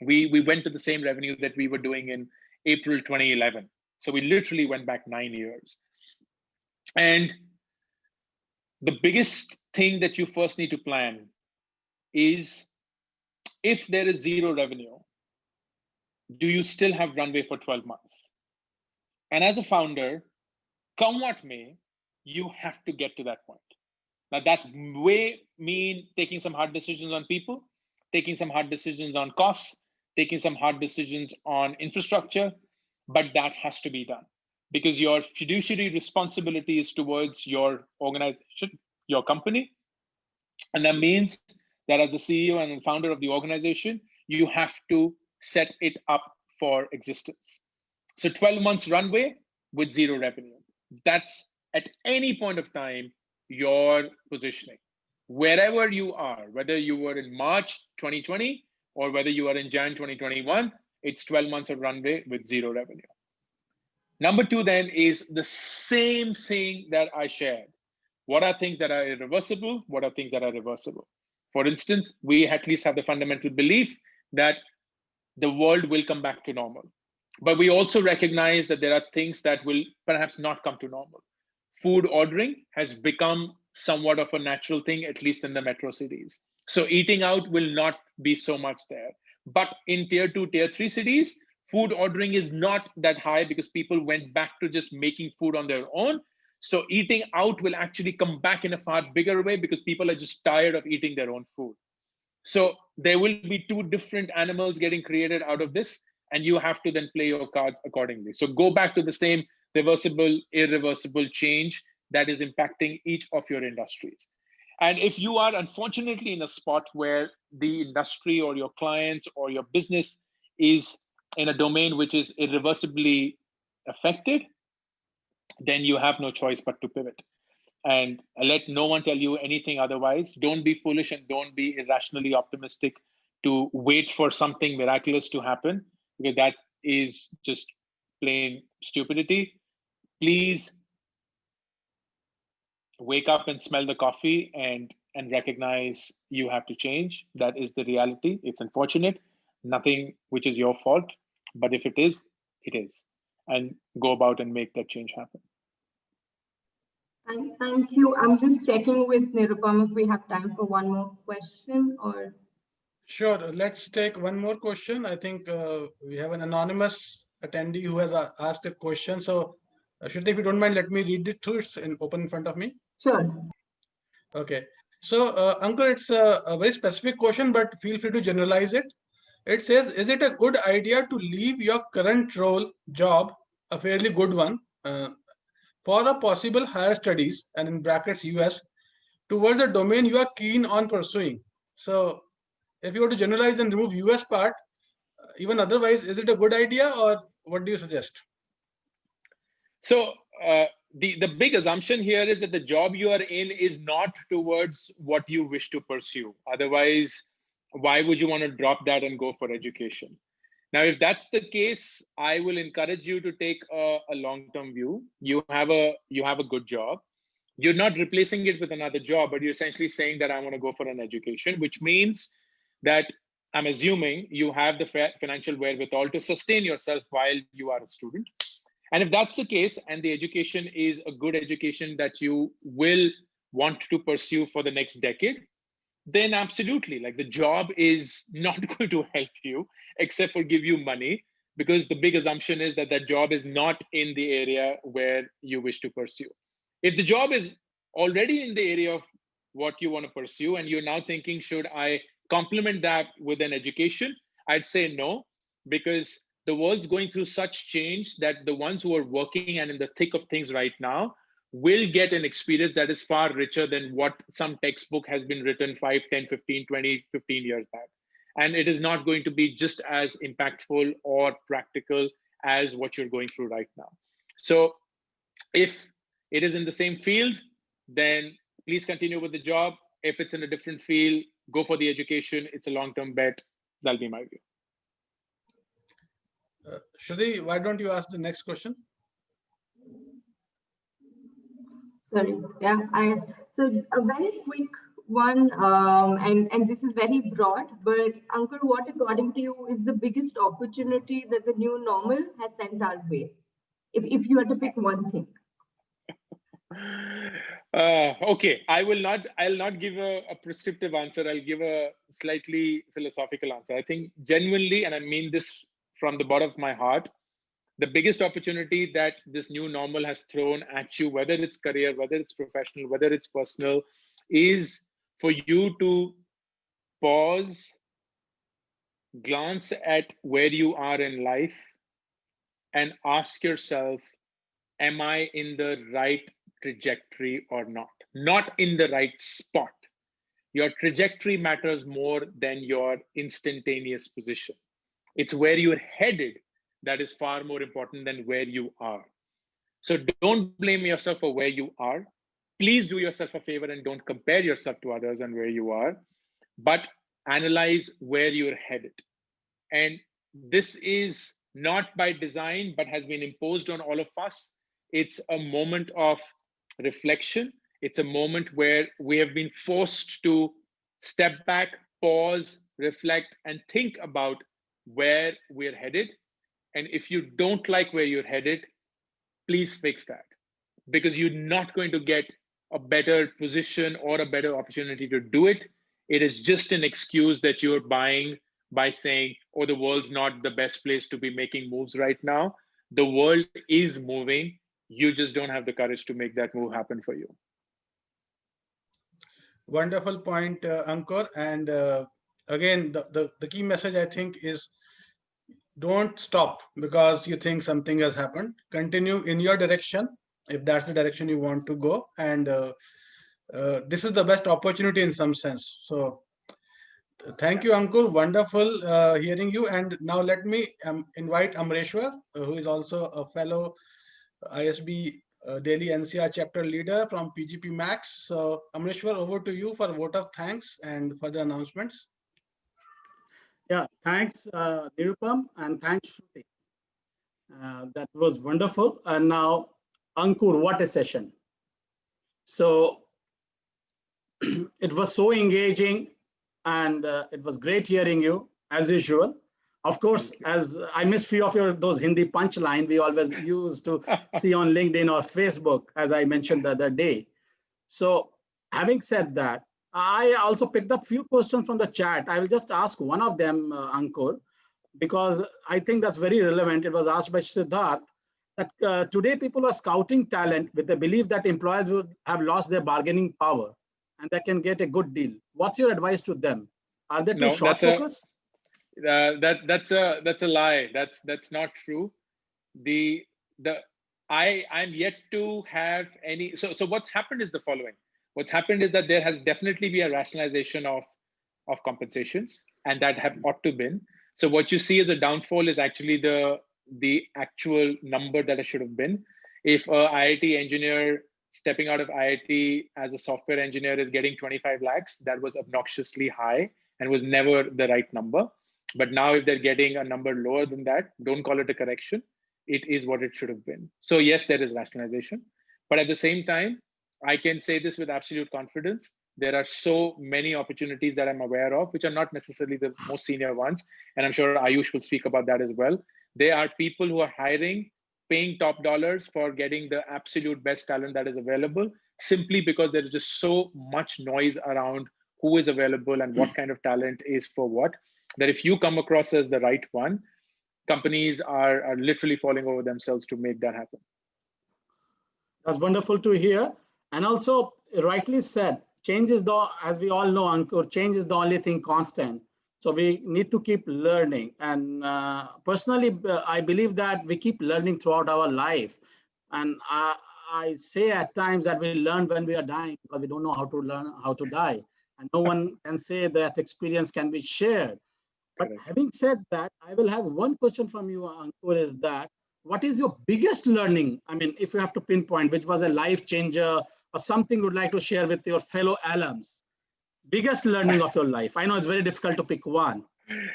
S6: We went to the same revenue that we were doing in April 2011. So we literally went back 9 years. And the biggest thing that you first need to plan is, if there is zero revenue, do you still have runway for 12 months? And as a founder, come what may, you have to get to that point. Now that may mean taking some hard decisions on people, taking some hard decisions on costs, taking some hard decisions on infrastructure, but that has to be done because your fiduciary responsibility is towards your organization, your company. And that means that as the CEO and the founder of the organization, you have to set it up for existence. So 12 months runway with zero revenue. That's at any point of time, your positioning. Wherever you are, whether you were in March 2020 or whether you are in Jan 2021, it's 12 months of runway with zero revenue. Number two then is the same thing that I shared. What are things that are irreversible? What are things that are reversible? For instance, we at least have the fundamental belief that the world will come back to normal. But we also recognize that there are things that will perhaps not come to normal. Food ordering has become somewhat of a natural thing, at least in the metro cities. So eating out will not be so much there. But in tier 2, tier 3 cities, food ordering is not that high because people went back to just making food on their own. So eating out will actually come back in a far bigger way because people are just tired of eating their own food. So there will be two different animals getting created out of this, and you have to then play your cards accordingly. So go back to the same reversible, irreversible change that is impacting each of your industries. And if you are unfortunately in a spot where the industry or your clients or your business is in a domain which is irreversibly affected, then you have no choice but to pivot. And let no one tell you anything otherwise. Don't be foolish and don't be irrationally optimistic to wait for something miraculous to happen, because that is just plain stupidity. Please wake up and smell the coffee and recognize you have to change. That is the reality. It's unfortunate, nothing which is your fault, but if it is, it is. And go about and make that change happen.
S2: Thank you. I'm just checking with Nirupam if we have time for one more question or.
S5: Sure, let's take one more question. I think we have an anonymous attendee who has asked a question. So, Shruti, if you don't mind, let me read it through. It's open in front of me.
S2: Sure.
S5: Okay. So, Ankur, it's a very specific question, but feel free to generalize it. It says, is it a good idea to leave your current job, a fairly good one, for a possible higher studies, and in brackets US, towards a domain you are keen on pursuing? So, if you were to generalize and remove US part, even otherwise, is it a good idea, or what do you suggest?
S6: So the big assumption here is that the job you are in is not towards what you wish to pursue. Otherwise, why would you want to drop that and go for education? Now, if that's the case, I will encourage you to take a long-term view. You have a good job. You're not replacing it with another job, but you're essentially saying that I want to go for an education, which means that I'm assuming you have the financial wherewithal to sustain yourself while you are a student. And if that's the case, and the education is a good education that you will want to pursue for the next decade, then absolutely, like, the job is not going to help you except for give you money, because the big assumption is that that job is not in the area where you wish to pursue. If the job is already in the area of what you want to pursue, and you're now thinking, should I complement that with an education? I'd say no, because the world's going through such change that the ones who are working and in the thick of things right now will get an experience that is far richer than what some textbook has been written 5, 10, 15, 20, 15 years back. And it is not going to be just as impactful or practical as what you're going through right now. So if it is in the same field, then please continue with the job. If it's in a different field, go for the education. It's a long-term bet. That'll be my view.
S5: Shruti, why don't you ask the next question?
S2: Sorry. Yeah. So a very quick one, and this is very broad, but Ankur, what according to you is the biggest opportunity that the new normal has sent our way? If you had to pick one thing.
S6: Okay, I'll not give a prescriptive answer. I'll give a slightly philosophical answer. I think genuinely, and I mean this from the bottom of my heart, the biggest opportunity that this new normal has thrown at you, whether it's career, whether it's professional, whether it's personal, is for you to pause, glance at where you are in life, and ask yourself, am I in the right trajectory or not? Not in the right spot. Your trajectory matters more than your instantaneous position. It's where you're headed that is far more important than where you are. So don't blame yourself for where you are. Please do yourself a favor and don't compare yourself to others and where you are, but analyze where you're headed. And this is not by design, but has been imposed on all of us. It's a moment of reflection. It's a moment where we have been forced to step back, pause, reflect, and think about where we're headed. And if you don't like where you're headed, please fix that, because you're not going to get a better position or a better opportunity to do it. It is just an excuse that you're buying by saying, oh, the world's not the best place to be making moves right now. The world is moving. You just don't have the courage to make that move happen for you.
S5: Wonderful point, Ankur. And again, the key message, I think, is don't stop because you think something has happened. Continue in your direction if that's the direction you want to go. And this is the best opportunity in some sense. So Thank you, Ankur. Wonderful hearing you. And now let me invite Amreshwar, who is also a fellow ISB Delhi NCR chapter leader from PGP Max. So, Amreshwar, over to you for a vote of thanks and further announcements.
S7: Yeah, thanks, Nirupam, and thanks, Shruti. That was wonderful. And now, Ankur, what a session. So it was so engaging, and it was great hearing you, as usual. Of course, as I missed few of those Hindi punchline we always used to see on LinkedIn or Facebook, as I mentioned the other day. So having said that, I also picked up few questions from the chat. I will just ask one of them, Ankur, because I think that's very relevant. It was asked by Siddharth that today people are scouting talent with the belief that employers would have lost their bargaining power and they can get a good deal. What's your advice to them? Are they too short focus?
S6: That's a lie. That's not true. I'm yet to have any. So what's happened is the following. What's happened is that there has definitely been a rationalization of compensations, and that have ought to been. So what you see as a downfall is actually the actual number that it should have been. If a IIT engineer stepping out of IIT as a software engineer is getting 25 lakhs, that was obnoxiously high and was never the right number. But now if they're getting a number lower than that, don't call it a correction. It is what it should have been. So yes, there is rationalization. But at the same time, I can say this with absolute confidence. There are so many opportunities that I'm aware of, which are not necessarily the most senior ones. And I'm sure Ayush will speak about that as well. There are people who are hiring, paying top dollars for getting the absolute best talent that is available, simply because there is just so much noise around who is available and what kind of talent is for what, that if you come across as the right one, companies are literally falling over themselves to make that happen.
S7: That's wonderful to hear. And also, rightly said, change is as we all know, Ankur, change is the only thing constant. So we need to keep learning. And personally, I believe that we keep learning throughout our life. And I say at times that we learn when we are dying because we don't know how to learn how to die. And no one can say that experience can be shared. But having said that, I will have one question from you, Ankur, is that what is your biggest learning? I mean, if you have to pinpoint, which was a life changer or something you would like to share with your fellow alums, biggest learning of your life? I know it's very difficult to pick one.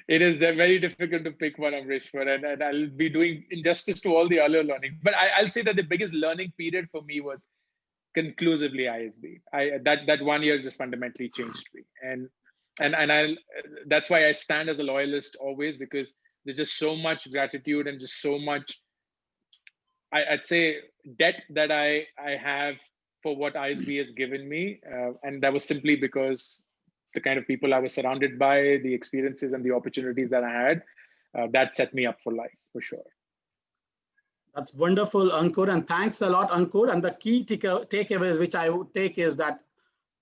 S6: It is very difficult to pick one, Amreshwar, and I'll be doing injustice to all the other learning. But I'll say that the biggest learning period for me was conclusively ISB. That 1 year just fundamentally changed me, and that's why I stand as a loyalist always, because there's just so much gratitude and just so much, I'd say, debt that I have for what ISB has given me, and that was simply because the kind of people I was surrounded by, the experiences and the opportunities that I had, that set me up for life, for sure.
S7: That's wonderful, Ankur, and thanks a lot, Ankur. And the key takeaways which I would take is that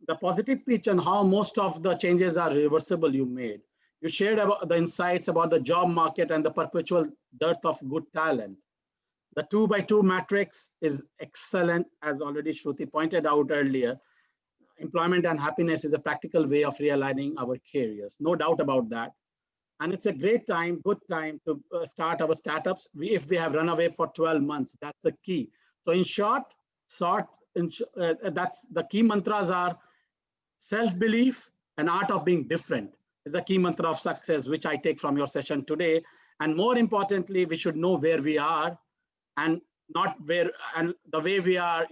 S7: the positive pitch and how most of the changes are reversible you made. You shared about the insights about the job market and the perpetual dearth of good talent. The 2x2 matrix is excellent, as already Shruti pointed out earlier. Employment and happiness is a practical way of realigning our careers, no doubt about that. And it's a great time, good time to start our startups. If we have run away for 12 months, that's the key. So in short, that's the key mantras are self-belief and art of being different is the key mantra of success, which I take from your session today. And more importantly, we should know where we are and not where, and the way we are,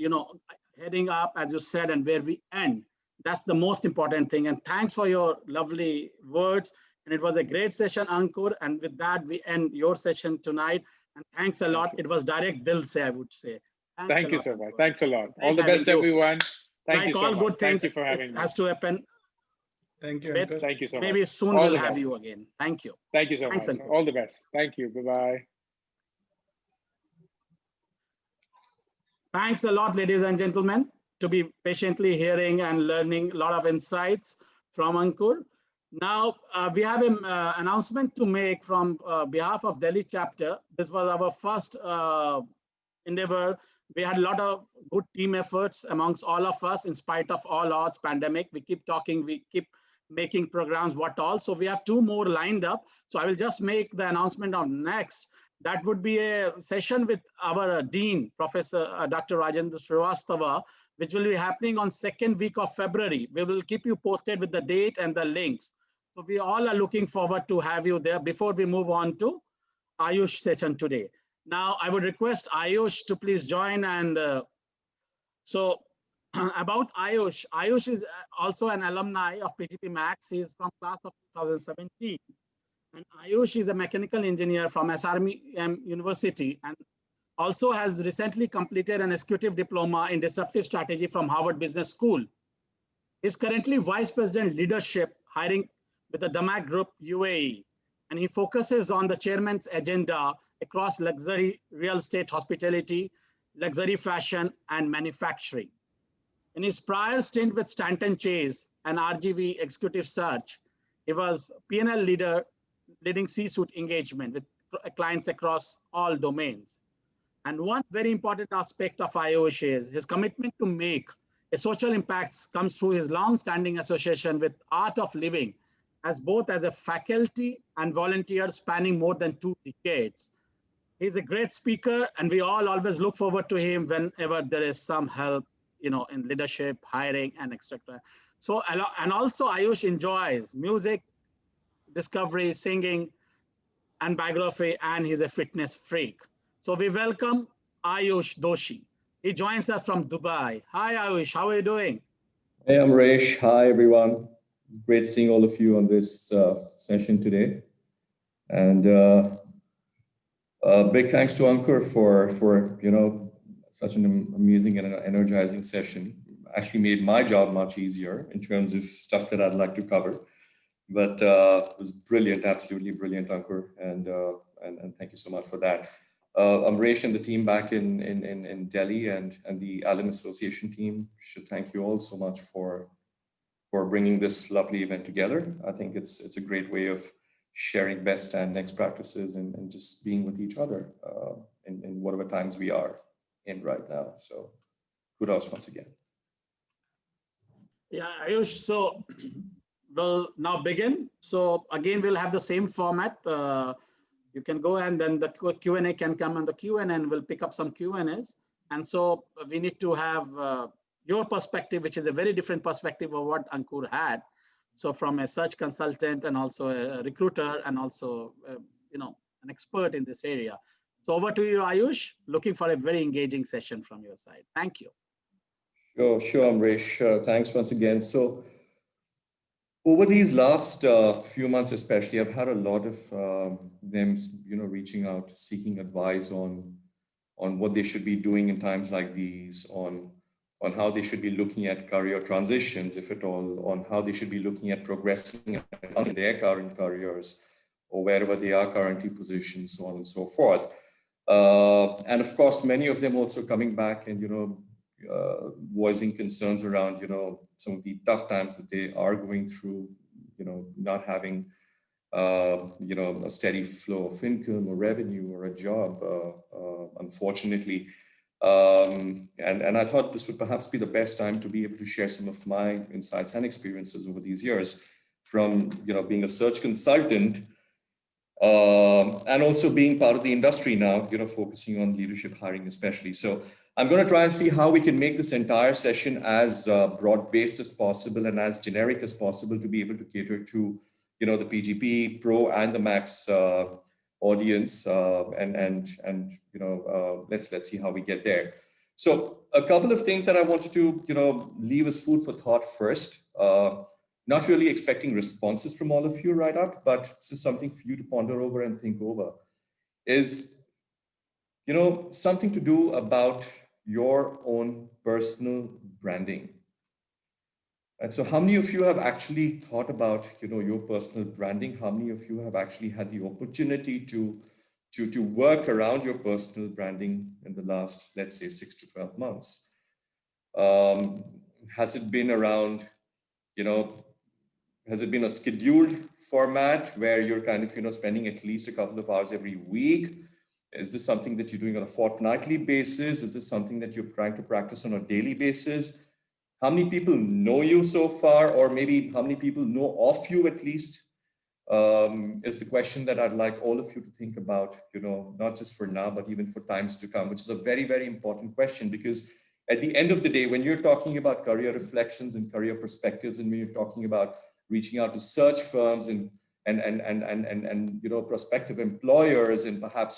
S7: heading up, as you said, and where we end. That's the most important thing. And thanks for your lovely words. And it was a great session, Ankur. And with that, we end your session tonight. And thanks a lot. It was direct dil se, I would say.
S6: Thank you so much. Thanks a lot. All the best, everyone. Thank you so much.
S7: Good things,
S6: thank you for having me.
S7: Has to happen.
S5: Thank you.
S6: Thank you so much.
S7: Maybe soon we'll have you again. Thank you.
S6: Thank you so much.
S7: Ankur.
S6: All the best. Thank you. Bye-bye.
S7: Thanks a lot, ladies and gentlemen, to be patiently hearing and learning a lot of insights from Ankur. Now, we have an announcement to make from behalf of Delhi chapter. This was our first endeavor. We had a lot of good team efforts amongst all of us in spite of all odds, pandemic. We keep talking, we keep making programs, what all. So we have 2 more lined up. So I will just make the announcement on next. That would be a session with our Dean, Professor Dr. Rajendra Srivastava, which will be happening on 2nd week of February. We will keep you posted with the date and the links. So we all are looking forward to have you there before we move on to Ayush session today. Now, I would request Ayush to please join. And so about Ayush, Ayush is also an alumni of PGP Max. He is from class of 2017. And Ayush is a mechanical engineer from SRM University and also has recently completed an executive diploma in disruptive strategy from Harvard Business School. He's currently Vice President Leadership Hiring with the Damac Group UAE. And he focuses on the chairman's agenda across luxury real estate, hospitality, luxury fashion, and manufacturing. In his prior stint with Stanton Chase and RGV Executive Search, he was P&L leader leading C-suite engagement with clients across all domains. And one very important aspect of Ayush is his commitment to make a social impact comes through his long-standing association with Art of Living, as both as a faculty and volunteer spanning more than 2 decades. He's a great speaker, and we all always look forward to him whenever there is some help, in leadership, hiring, and etc. So, and also Ayush enjoys music, discovery, singing, and biography, and he's a fitness freak. So we welcome Ayush Doshi. He joins us from Dubai. Hi, Ayush, how are you doing?
S8: Hey, I'm Amresh. Hi, everyone. Great seeing all of you on this session today. And big thanks to Ankur for such an amazing and energizing session. Actually made my job much easier in terms of stuff that I'd like to cover. But it was brilliant, absolutely brilliant, Ankur, and thank you so much for that. Amresh and the team back in Delhi and the Alum Association team should thank you all so much for bringing this lovely event together. I think it's a great way of sharing best and next practices and just being with each other in whatever times we are in right now. So kudos once again.
S7: Yeah, Ayush, so we'll now begin. So again, we'll have the same format. You can go and then the Q&A can come on the Q&A and we'll pick up some Q&As. And so we need to have your perspective, which is a very different perspective of what Ankur had. So from a search consultant and also a recruiter and also, an expert in this area. So over to you, Ayush, looking for a very engaging session from your side. Thank you.
S8: Sure, Amresh. Thanks once again. So over these last few months, especially, I've had a lot of them, reaching out, seeking advice on what they should be doing in times like these, on how they should be looking at career transitions, if at all, on how they should be looking at progressing in their current careers or wherever they are currently positioned, so on and so forth. And of course, many of them also coming back and, voicing concerns around, some of the tough times that they are going through, not having, a steady flow of income or revenue or a job, unfortunately. And I thought this would perhaps be the best time to be able to share some of my insights and experiences over these years from, being a search consultant and also being part of the industry now, focusing on leadership hiring especially. So I'm going to try and see how we can make this entire session as broad-based as possible and as generic as possible to be able to cater to, the PGP Pro and the Max audience, let's see how we get there. So a couple of things that I wanted to, leave as food for thought first. Not really expecting responses from all of you right up, but this is something for you to ponder over and think over. Is, something to do about your own personal branding. And so how many of you have actually thought about, your personal branding? How many of you have actually had the opportunity to work around your personal branding in the last, let's say, 6 to 12 months? Has it been around, has it been a scheduled format where you're kind of, spending at least a couple of hours every week? Is this something that you're doing on a fortnightly basis? Is this something that you're trying to practice on a daily basis? How many people know you so far, or maybe how many people know of you at least, is the question that I'd like all of you to think about, not just for now, but even for times to come, which is a very, very important question, because at the end of the day, when you're talking about career reflections and career perspectives, and when you're talking about reaching out to search firms and prospective employers, and perhaps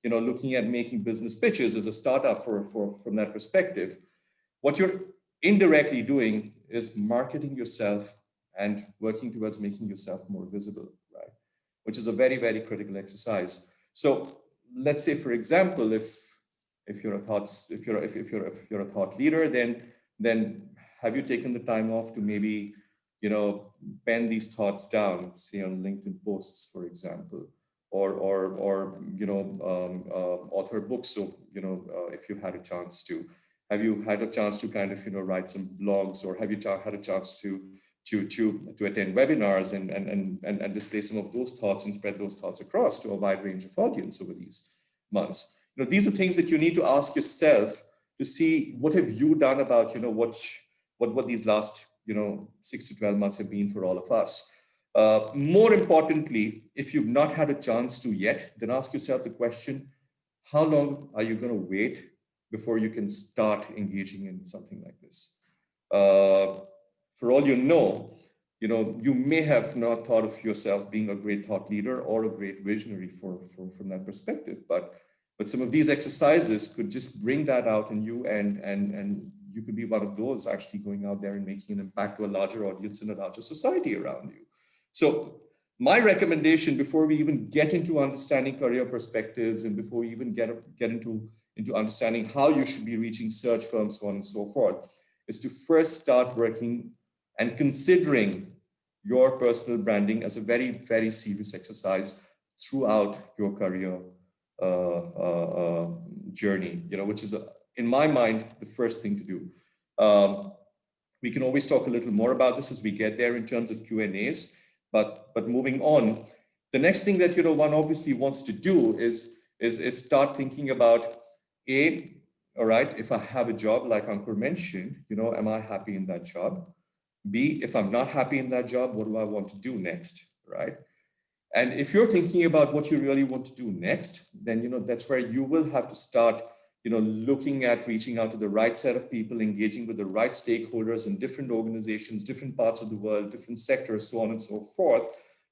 S8: looking at making business pitches as a startup from that perspective, what you're indirectly doing is marketing yourself and working towards making yourself more visible, right? Which is a very, very critical exercise. So let's say, for example, if you're a thought leader, then have you taken the time off to maybe pen these thoughts down, say on LinkedIn posts, for example, or author books. So if you've had a chance to, have you had a chance to kind of write some blogs, or have you had a chance to attend webinars and display some of those thoughts and spread those thoughts across to a wide range of audience over these months? These are things that you need to ask yourself to see what have you done about what these last 6 to 12 months have been for all of us. More importantly, if you've not had a chance to yet, then ask yourself the question: how long are you going to wait before you can start engaging in something like this? For all you know, you may have not thought of yourself being a great thought leader or a great visionary from that perspective, but some of these exercises could just bring that out in you, and you could be one of those actually going out there and making an impact to a larger audience and a larger society around you. So my recommendation, before we even get into understanding career perspectives, and before we even get into understanding how you should be reaching search firms, so on and so forth, is to first start working and considering your personal branding as a very, very serious exercise throughout your career journey, which is, in my mind, the first thing to do. We can always talk a little more about this as we get there in terms of Q&As, but moving on, the next thing that one obviously wants to do is start thinking about, all right, if I have a job like Ankur mentioned, am I happy in that job? B, if I'm not happy in that job, what do I want to do next, right? And if you're thinking about what you really want to do next, then that's where you will have to start looking at reaching out to the right set of people, engaging with the right stakeholders in different organizations, different parts of the world, different sectors, so on and so forth,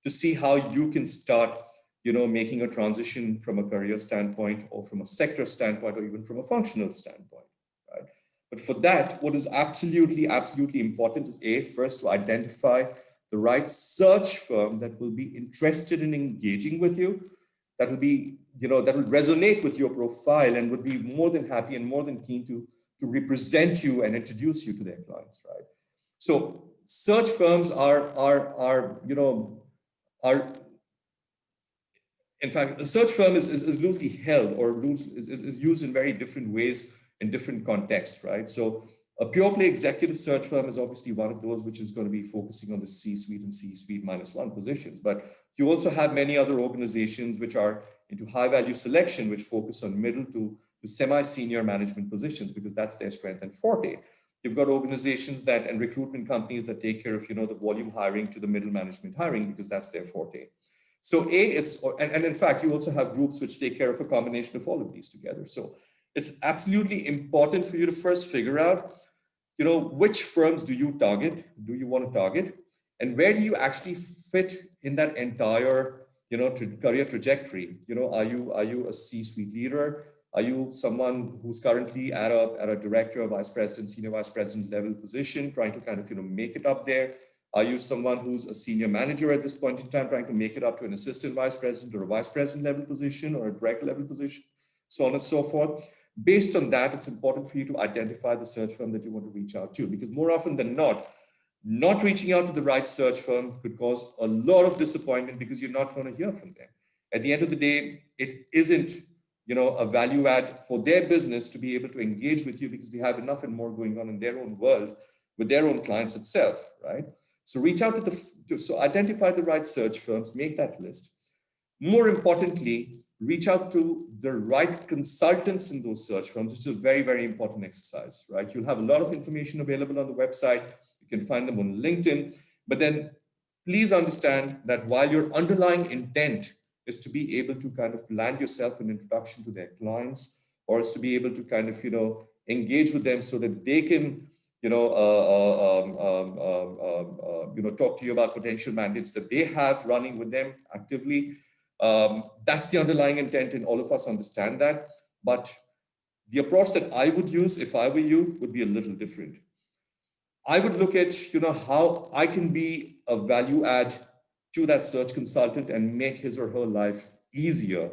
S8: to see how you can start making a transition from a career standpoint, or from a sector standpoint, or even from a functional standpoint, right? But for that, what is absolutely, absolutely important is first to identify the right search firm that will be interested in engaging with you, that will be, that will resonate with your profile, and would be more than happy and more than keen to represent you and introduce you to their clients, right? So search firms are in fact, a search firm is loosely held, or is used in very different ways in different contexts, right? So a pure play executive search firm is obviously one of those which is going to be focusing on the C-suite and C-suite -1 positions. But you also have many other organizations which are into high value selection, which focus on middle to semi-senior management positions, because that's their strength and forte. You've got organizations and recruitment companies that take care of, the volume hiring to the middle management hiring, because that's their forte. So and in fact, you also have groups which take care of a combination of all of these together. So it's absolutely important for you to first figure out, which firms do you want to target, and where do you actually fit in that entire, career trajectory? Are you a C-suite leader? Are you someone who's currently at a director, vice president, senior vice president level position, trying to kind of, make it up there? Are you someone who's a senior manager at this point in time, trying to make it up to an assistant vice president or a vice president level position, or a director level position, so on and so forth? Based on that, it's important for you to identify the search firm that you want to reach out to, because more often than not reaching out to the right search firm could cause a lot of disappointment, because you're not going to hear from them. At the end of the day, it isn't, a value add for their business to be able to engage with you, because they have enough and more going on in their own world with their own clients itself, right? So reach out so identify the right search firms, make that list. More importantly, reach out to the right consultants in those search firms, which is a very, very important exercise, right? You'll have a lot of information available on the website. You can find them on LinkedIn, but then please understand that while your underlying intent is to be able to kind of land yourself an introduction to their clients, or is to be able to kind of, engage with them so that they can, talk to you about potential mandates that they have running with them actively. That's the underlying intent, and all of us understand that. But the approach that I would use if I were you would be a little different. I would look at, how I can be a value add to that search consultant and make his or her life easier,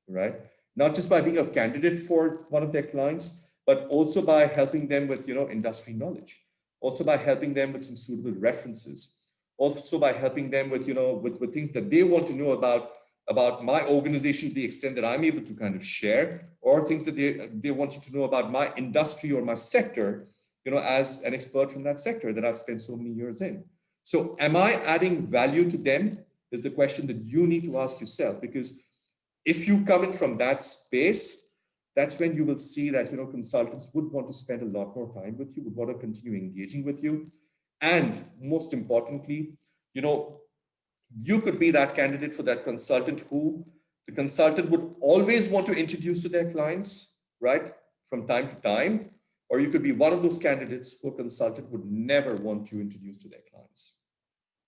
S8: right? Not just by being a candidate for one of their clients, but also by helping them with, industry knowledge, also by helping them with some suitable references, also by helping them with, with things that they want to know about my organization to the extent that I'm able to kind of share, or things that they want you to know about my industry or my sector, as an expert from that sector that I've spent so many years in. So am I adding value to them is the question that you need to ask yourself, because if you come in from that space, that's when you will see that, consultants would want to spend a lot more time with you, would want to continue engaging with you. And most importantly, you could be that candidate for that consultant who the consultant would always want to introduce to their clients, right? From time to time. Or you could be one of those candidates who a consultant would never want to introduce to their clients,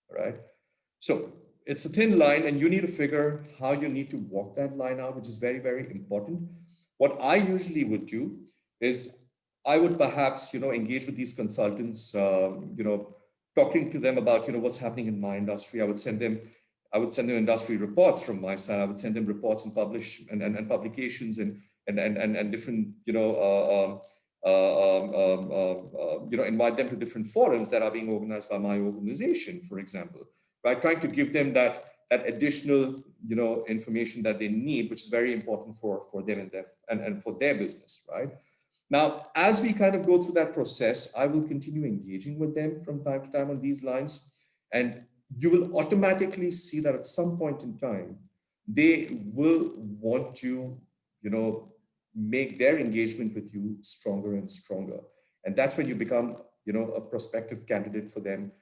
S8: right? So it's a thin line, and you need to figure how you need to walk that line out, which is very, very important. What I usually would do is I would perhaps, engage with these consultants, talking to them about, what's happening in my industry. I would send them industry reports from my side. I would send them reports and publications and different, invite them to different forums that are being organized by my organization, for example, right? Trying to give them that additional, information that they need, which is very important for them and for their business, right? Now, as we kind of go through that process, I will continue engaging with them from time to time on these lines, and you will automatically see that at some point in time, they will want to, make their engagement with you stronger and stronger. And that's when you become, a prospective candidate for them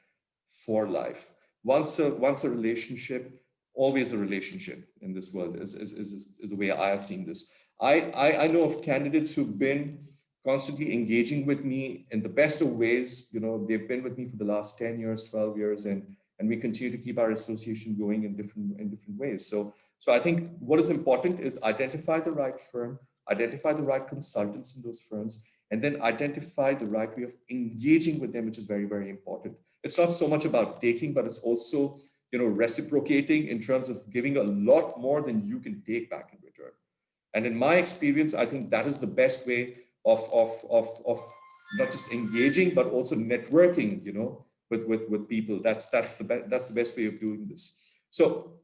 S8: for life. Once a relationship, always a relationship in this world is the way I have seen this. I know of candidates who've been constantly engaging with me in the best of ways. They've been with me for the last 10 years, 12 years, and we continue to keep our association going in different ways. So I think what is important is identify the right firm, identify the right consultants in those firms, and then identify the right way of engaging with them, which is very, very important. It's not so much about taking, but it's also, reciprocating in terms of giving a lot more than you can take back in return. And in my experience, I think that is the best way of not just engaging, but also networking, with people. That's the best way of doing this. So,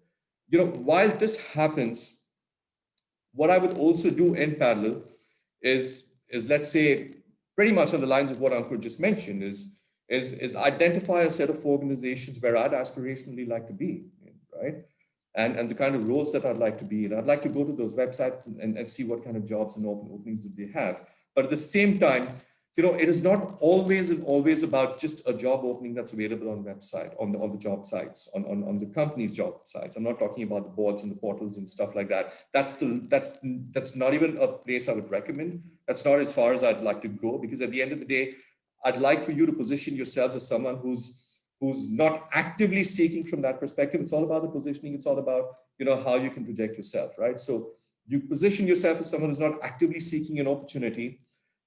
S8: while this happens, what I would also do in parallel is let's say, pretty much on the lines of what Ankur just mentioned, is identify a set of organizations where I'd aspirationally like to be, right? And the kind of roles that I'd like to be in. I'd like to go to those websites and see what kind of jobs and open openings that they have. But at the same time, it is not always about just a job opening that's available on website, on the job sites, on the company's job sites. I'm not talking about the boards and the portals and stuff like that. That's not even a place I would recommend. That's not as far as I'd like to go, because at the end of the day, I'd like for you to position yourselves as someone who's not actively seeking from that perspective. It's all about the positioning. It's all about, how you can project yourself, right? So you position yourself as someone who's not actively seeking an opportunity,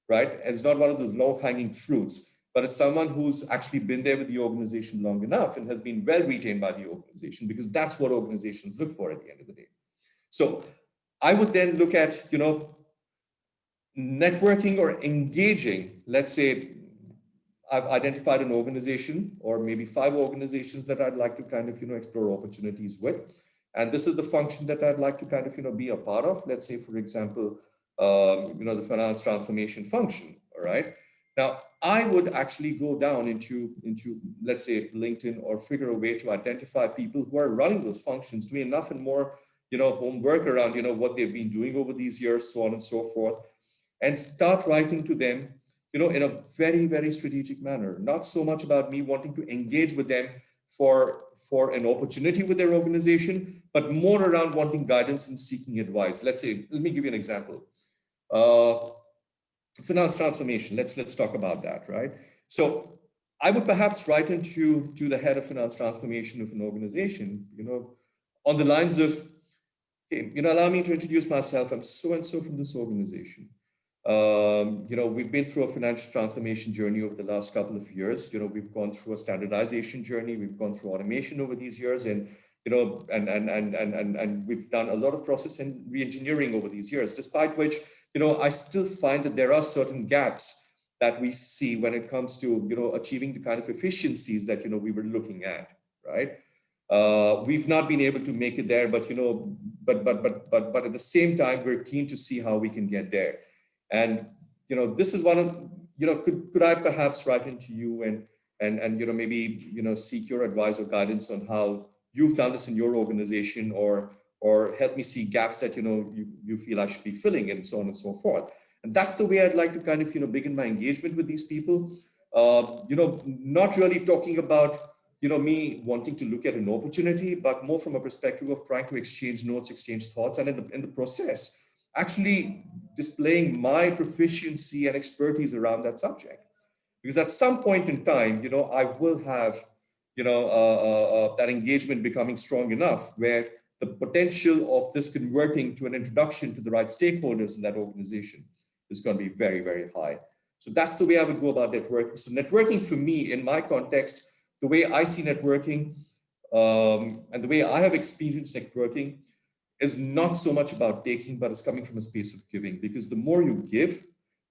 S8: right? And it's not one of those low-hanging fruits, but as someone who's actually been there with the organization long enough and has been well retained by the organization, because that's what organizations look for at the end of the day. So I would then look at, networking or engaging. Let's say I've identified an organization or maybe 5 organizations that I'd like to kind of, explore opportunities with. And this is the function that I'd like to kind of, be a part of. Let's say, for example, the finance transformation function, all right? Now, I would actually go down into let's say, LinkedIn, or figure a way to identify people who are running those functions, doing enough and more, homework around, what they've been doing over these years, so on and so forth, and start writing to them, in a very, very strategic manner. Not so much about me wanting to engage with them for an opportunity with their organization, but more around wanting guidance and seeking advice. Let's say, let me give you an example. Finance transformation. Let's talk about that, right? So I would perhaps write into to the head of finance transformation of an organization, on the lines of, hey, allow me to introduce myself. I'm so and so from this organization. We've been through a financial transformation journey over the last couple of years. We've gone through a standardization journey. We've gone through automation over these years, and and we've done a lot of process and re-engineering over these years. Despite which, I still find that there are certain gaps that we see when it comes to achieving the kind of efficiencies that we were looking at, right? We've not been able to make it there, but but at the same time, we're keen to see how we can get there. And this is one of could I perhaps write into you and maybe seek your advice or guidance on how you've done this in your organization, or help me see gaps that you feel I should be filling, and so on and so forth. And that's the way I'd like to kind of begin my engagement with these people. Not really talking about me wanting to look at an opportunity, but more from a perspective of trying to exchange notes, exchange thoughts, and in the process, actually displaying my proficiency and expertise around that subject. Because at some point in time, I will have, that engagement becoming strong enough where the potential of this converting to an introduction to the right stakeholders in that organization is going to be very, very high. So that's the way I would go about networking. So networking for me, in my context, the way I see networking, and the way I have experienced networking, is not so much about taking, but it's coming from a space of giving. Because the more you give,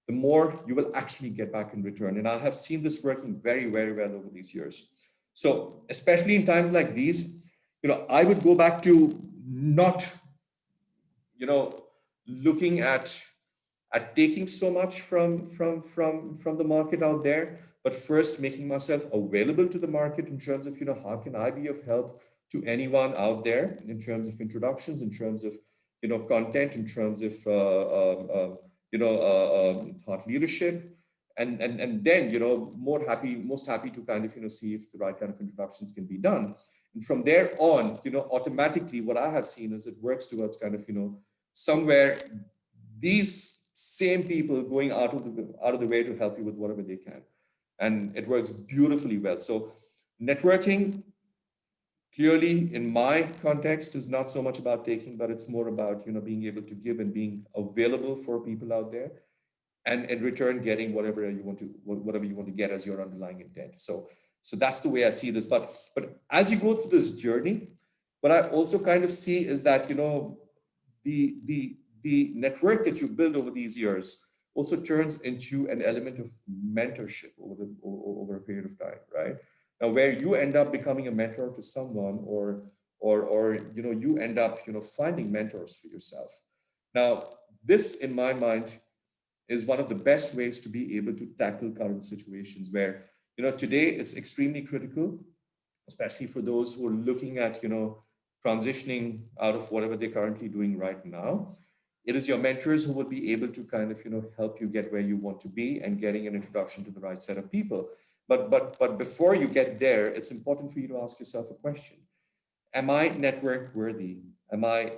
S8: the more you will actually get back in return. And I have seen this working very, very well over these years. So especially in times like these, I would go back to not, looking at taking so much from the market out there, but first making myself available to the market in terms of, how can I be of help to anyone out there in terms of introductions, in terms of, content, in terms of, thought leadership. And then, most happy to kind of, see if the right kind of introductions can be done. And from there on, automatically what I have seen is it works towards kind of, somewhere these same people going out of the way to help you with whatever they can. And it works beautifully well. So networking, clearly in my context, is not so much about taking, but it's more about, being able to give and being available for people out there, and in return getting whatever you want to get as your underlying intent. So that's the way I see this. But as you go through this journey, what I also kind of see is that the network that you build over these years also turns into an element of mentorship over a period of time, right? Now, where you end up becoming a mentor to someone, or you end up finding mentors for yourself. Now, this, in my mind, is one of the best ways to be able to tackle current situations where, today it's extremely critical, especially for those who are looking at, transitioning out of whatever they're currently doing right now. It is your mentors who will be able to kind of, help you get where you want to be and getting an introduction to the right set of people. But before you get there, it's important for you to ask yourself a question. Am I network worthy? Am I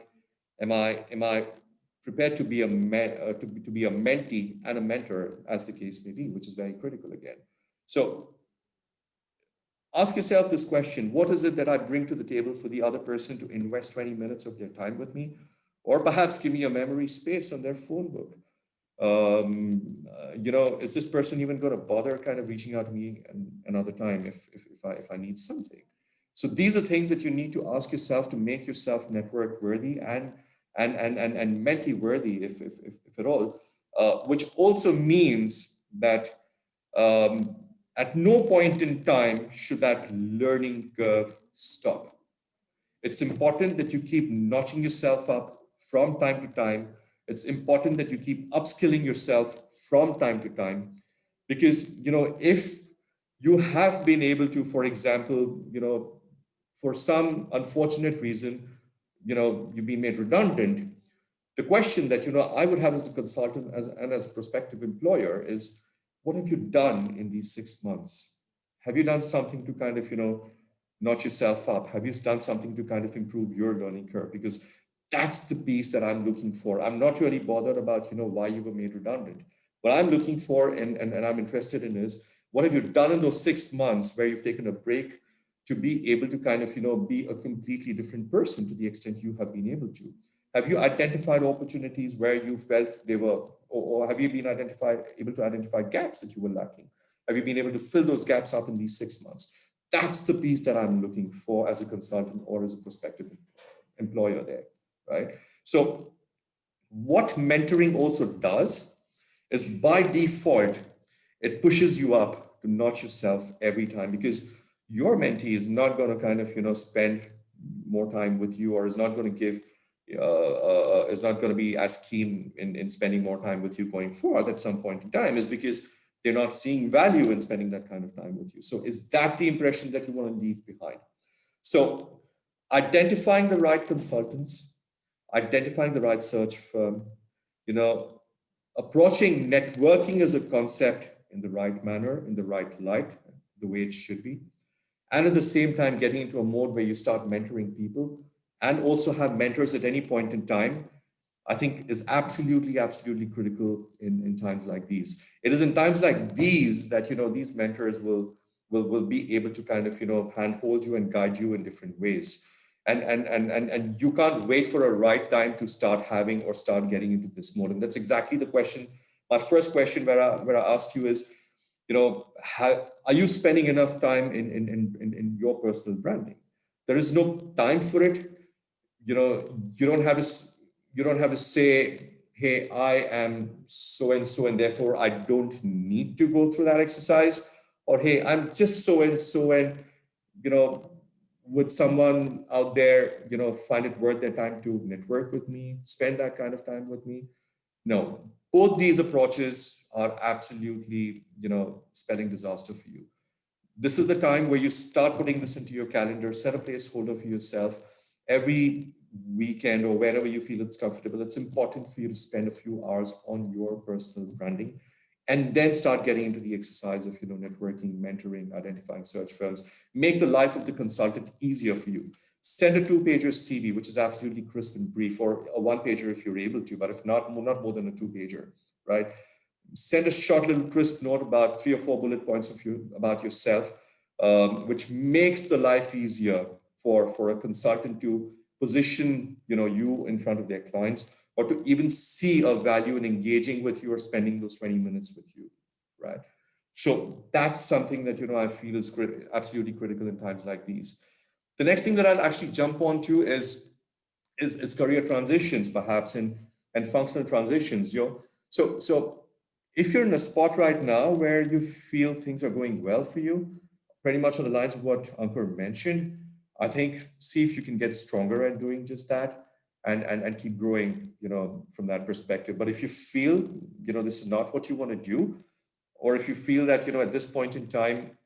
S8: prepared to be a mentee and a mentor, as the case may be, which is very critical again. So ask yourself this question: what is it that I bring to the table for the other person to invest 20 minutes of their time with me? Or perhaps give me a memory space on their phone book. Is this person even going to bother kind of reaching out to me another time if I need something? So these are things that you need to ask yourself to make yourself network worthy and mentee worthy, if at all. Which also means that at no point in time should that learning curve stop. It's important that you keep notching yourself up from time to time. It's important that you keep upskilling yourself from time to time, because if you have been able to, for example, for some unfortunate reason, you've been made redundant, the question that, I would have as a consultant and as a prospective employer is, what have you done in these 6 months? Have you done something to kind of, notch yourself up? Have you done something to kind of improve your learning curve? Because that's the piece that I'm looking for. I'm not really bothered about, why you were made redundant. What I'm looking for and I'm interested in is, what have you done in those 6 months where you've taken a break to be able to kind of, be a completely different person to the extent you have been able to? Have you identified opportunities where you felt they were, or have you been able to identify gaps that you were lacking? Have you been able to fill those gaps up in these 6 months? That's the piece that I'm looking for as a consultant or as a prospective employer there, right? So what mentoring also does is, by default, it pushes you up to notch yourself every time, because your mentee is not going to kind of, spend more time with you, or is not going to give, is not going to be as keen in spending more time with you going forward at some point in time, is because they're not seeing value in spending that kind of time with you. So is that the impression that you want to leave behind? So identifying the right consultants, identifying the right search firm, approaching networking as a concept in the right manner, in the right light, the way it should be. And at the same time, getting into a mode where you start mentoring people and also have mentors at any point in time, I think is absolutely, absolutely critical in times like these. It is in times like these that, these mentors will be able to kind of, handhold you and guide you in different ways. And you can't wait for a right time to start having or start getting into this mode. And that's exactly the question. My first question where I asked you is, are you spending enough time in your personal branding? There is no time for it. You don't have to say, hey, I am so and so, and therefore I don't need to go through that exercise. Or, hey, I'm just so and so, and, would someone out there, find it worth their time to network with me, spend that kind of time with me? No, both these approaches are absolutely, spelling disaster for you. This is the time where you start putting this into your calendar, set a placeholder for yourself. Every weekend or wherever you feel it's comfortable, it's important for you to spend a few hours on your personal branding, and then start getting into the exercise of, networking, mentoring, identifying search firms. Make the life of the consultant easier for you. Send a 2-pager CV, which is absolutely crisp and brief, or a 1-pager if you're able to, but if not more than a 2-pager, right? Send a short little crisp note about 3 or 4 bullet points about yourself, which makes the life easier for a consultant to position, you in front of their clients, or to even see a value in engaging with you or spending those 20 minutes with you, right? So that's something that, I feel is absolutely critical in times like these. The next thing that I'll actually jump onto is career transitions, perhaps, and functional transitions. So if you're in a spot right now where you feel things are going well for you, pretty much on the lines of what Ankur mentioned, I think see if you can get stronger at doing just that, and keep growing, from that perspective. But if you feel, this is not what you want to do, or if you feel that, at this point in time,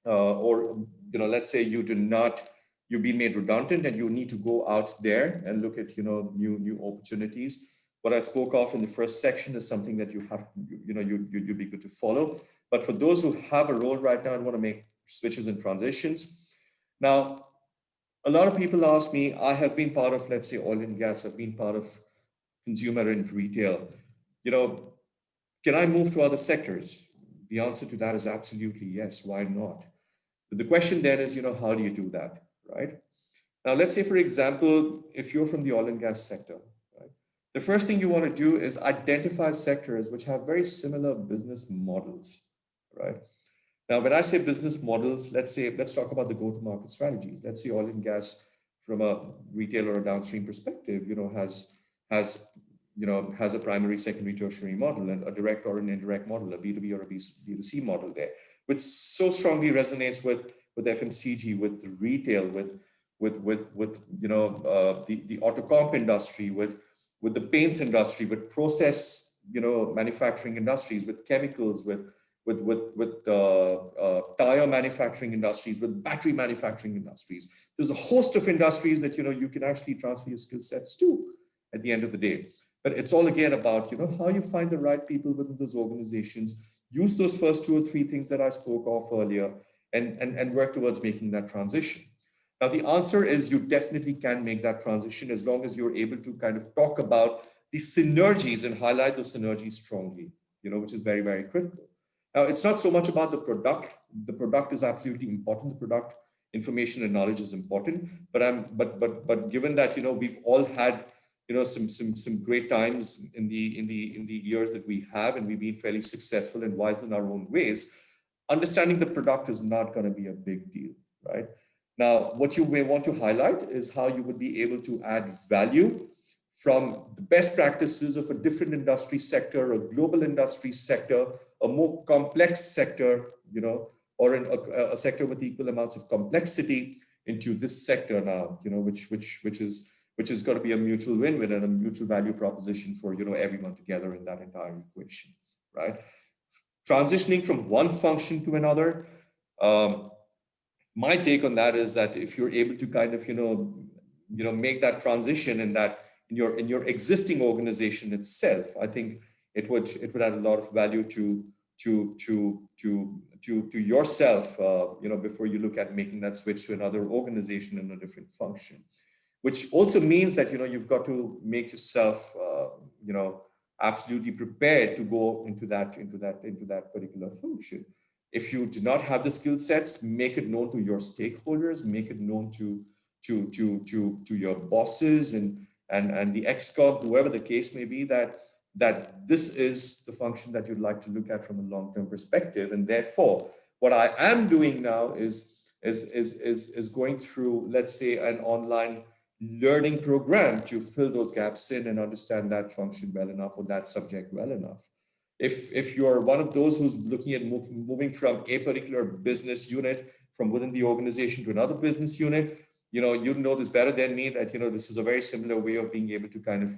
S8: or, let's say you've been made redundant and you need to go out there and look at, new opportunities. What I spoke of in the first section is something that you have, you'd be good to follow. But for those who have a role right now and want to make switches and transitions, now, a lot of people ask me, I have been part of, let's say, oil and gas, I've been part of consumer and retail. Can I move to other sectors? The answer to that is absolutely yes. Why not? But the question then is, how do you do that, right? Now, let's say, for example, if you're from the oil and gas sector, right, the first thing you want to do is identify sectors which have very similar business models, right? Now, when I say business models, let's talk about the go-to-market strategies. Let's say oil and gas from a retail or a downstream perspective, has a primary, secondary, tertiary model, and a direct or an indirect model, a B2B or a B2C model there, which so strongly resonates with FMCG, with retail, with the auto comp industry, with the paints industry, with process, manufacturing industries, with chemicals, with tire manufacturing industries, with battery manufacturing industries. There's a host of industries that you can actually transfer your skill sets to at the end of the day. But it's all again about how you find the right people within those organizations, use those first 2 or 3 things that I spoke of earlier, and work towards making that transition. Now, the answer is you definitely can make that transition as long as you're able to kind of talk about the synergies and highlight those synergies strongly, which is very, very critical. Now, it's not so much about the product. The product is absolutely important. The product information and knowledge is important. But given that we've all had some great times in the years that we have, and we've been fairly successful and wise in our own ways, understanding the product is not going to be a big deal, right? Now, what you may want to highlight is how you would be able to add value from the best practices of a different industry sector, a global industry sector, a more complex sector, or a sector with equal amounts of complexity into this sector now, which is going to be a mutual win-win and a mutual value proposition for everyone together in that entire equation, right? Transitioning from one function to another, my take on that is that if you're able to kind of make that transition in your existing organization itself, I think it would add a lot of value to yourself, before you look at making that switch to another organization in a different function. Which also means that you've got to make yourself absolutely prepared to go into that particular function. If you do not have the skill sets, make it known to your stakeholders, make it known to your bosses and the ExCom, whoever the case may be, that this is the function that you'd like to look at from a long-term perspective. And therefore, what I am doing now is going through, let's say, an online learning program to fill those gaps in and understand that function well enough, or that subject well enough. If you're one of those who's looking at moving from a particular business unit from within the organization to another business unit, you know this better than me, that this is a very similar way of being able to kind of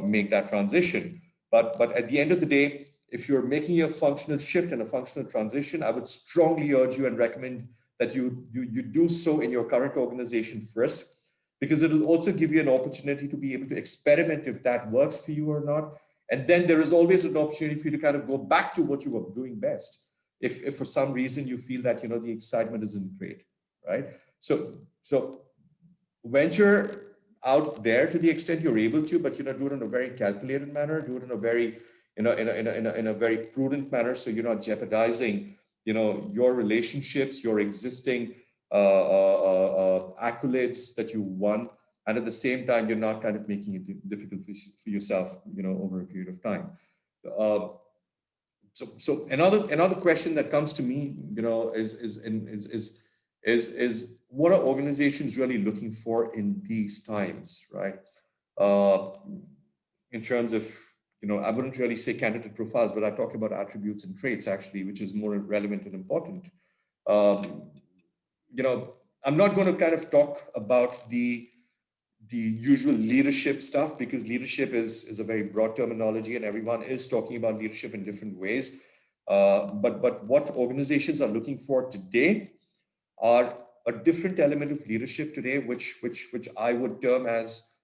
S8: make that transition. But at the end of the day, if you're making a functional shift and a functional transition, I would strongly urge you and recommend that you do so in your current organization first, because it'll also give you an opportunity to be able to experiment if that works for you or not. And then there is always an opportunity for you to kind of go back to what you were doing best, if for some reason you feel that the excitement isn't great, right? So venture out there to the extent you're able to, but do it in a very calculated manner, do it in a very in a very prudent manner, so you're not jeopardizing your relationships, your existing accolades that you won, and at the same time you're not kind of making it difficult for yourself over a period of time. So another question that comes to me is what are organizations really looking for in these times, right? In terms of I wouldn't really say candidate profiles, but I talk about attributes and traits actually, which is more relevant and important. I'm not going to kind of talk about the usual leadership stuff, because leadership is a very broad terminology and everyone is talking about leadership in different ways. But what organizations are looking for today are a different element of leadership today, which I would term as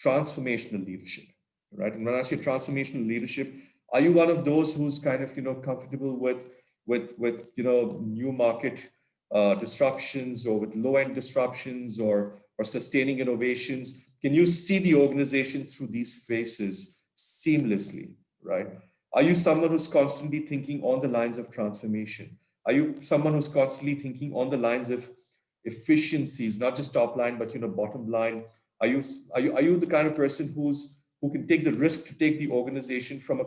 S8: transformational leadership, right? And when I say transformational leadership, are you one of those who's kind of comfortable with new market disruptions, or with low-end disruptions, or sustaining innovations? Can you see the organization through these phases seamlessly, right? Are you someone who's constantly thinking on the lines of transformation? Are you someone who's constantly thinking on the lines of efficiencies, not just top line, but bottom line? Are you the kind of person who can take the risk to take the organization from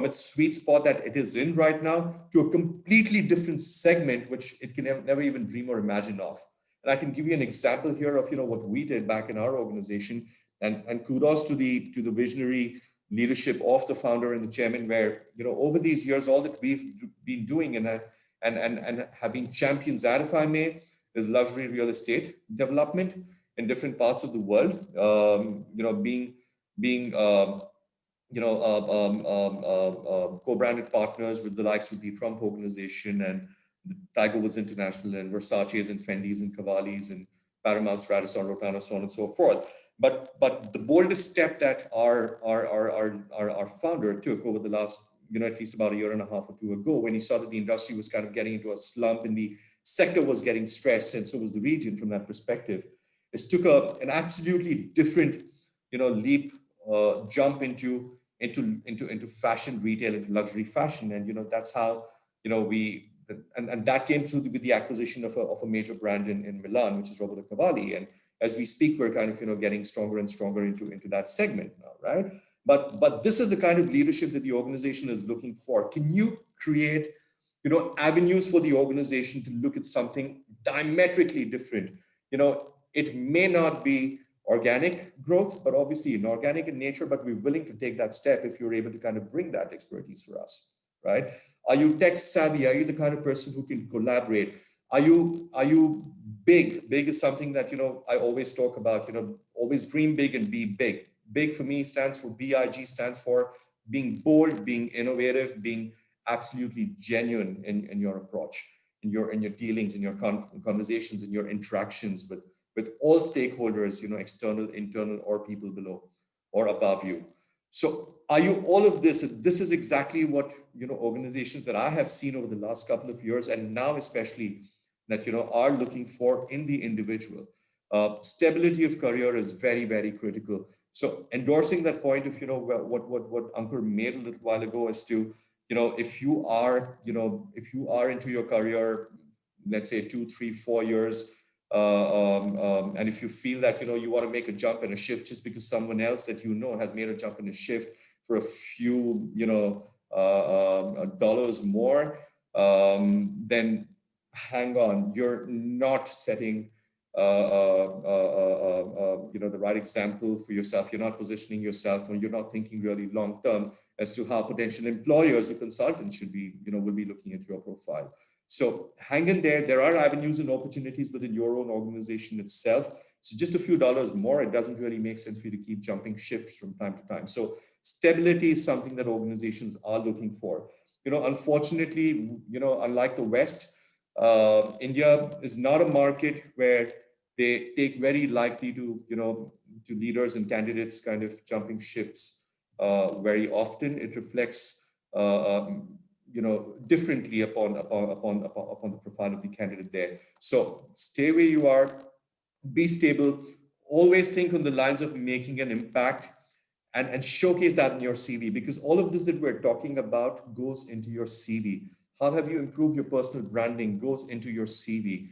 S8: its sweet spot that it is in right now to a completely different segment, which it can never even dream or imagine of? And I can give you an example here of what we did back in our organization, and kudos to the visionary leadership of the founder and the chairman, where over these years, all that we've been doing and have been champions at, if I may, is luxury real estate development in different parts of the world. Being co-branded partners with the likes of the Trump Organization and the Tiger Woods International and Versace's and Fendi's and Cavalli's and Paramount's Radisson Rotano, so on and so forth. But the boldest step that our founder took over the last, at least about a year and a half or two ago, when he saw that the industry was kind of getting into a slump and the sector was getting stressed, and so was the region from that perspective, is took an absolutely different, leap, jump into fashion retail, into luxury fashion, and that's how and that came through with the acquisition of a major brand in Milan, which is Roberto Cavalli. And as we speak, we're kind of getting stronger and stronger into that segment now, right? But this is the kind of leadership that the organization is looking for. Can you create avenues for the organization to look at something diametrically different? It may not be organic growth, but obviously inorganic in nature, but we're willing to take that step if you're able to kind of bring that expertise for us, right? Are you tech savvy? Are you the kind of person who can collaborate? Are you big? Big is something that, I always talk about, always dream big and be big. Big for me stands for BIG, stands for being bold, being innovative, being absolutely genuine in your approach, in your dealings, in your conversations, in your interactions with all stakeholders, external, internal, or people below or above you. So are you all of this? This is exactly what, organizations that I have seen over the last couple of years, and now especially that, are looking for in the individual. Stability of career is very, very critical. So endorsing that point of, what Ankur made a little while ago as to, if you are into your career, let's say 2, 3, 4 years, and if you feel that, you want to make a jump and a shift just because someone else that has made a jump and a shift for a few, dollars more, then hang on, you're not setting, the right example for yourself. You're not positioning yourself, or you're not thinking really long term as to how potential employers or consultants should be, will be looking at your profile. So hang in there. There are avenues and opportunities within your own organization itself. So just a few dollars more, it doesn't really make sense for you to keep jumping ships from time to time. So stability is something that organizations are looking for. Unfortunately, unlike the West, India is not a market where they take very lightly to, to leaders and candidates kind of jumping ships very often. It reflects, differently upon the profile of the candidate there. So stay where you are, be stable, always think on the lines of making an impact, and showcase that in your CV, because all of this that we're talking about goes into your CV. How have you improved your personal branding goes into your CV.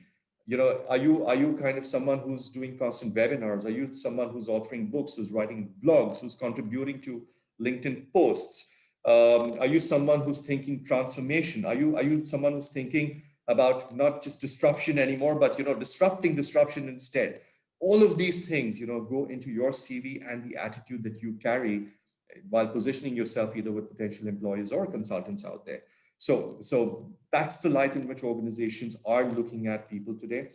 S8: Are you kind of someone who's doing constant webinars? Are you someone who's authoring books, who's writing blogs, who's contributing to LinkedIn posts? Are you someone who's thinking transformation? Are you someone who's thinking about not just disruption anymore, but disrupting disruption instead? All of these things, go into your CV and the attitude that you carry while positioning yourself either with potential employers or consultants out there. So that's the light in which organizations are looking at people today.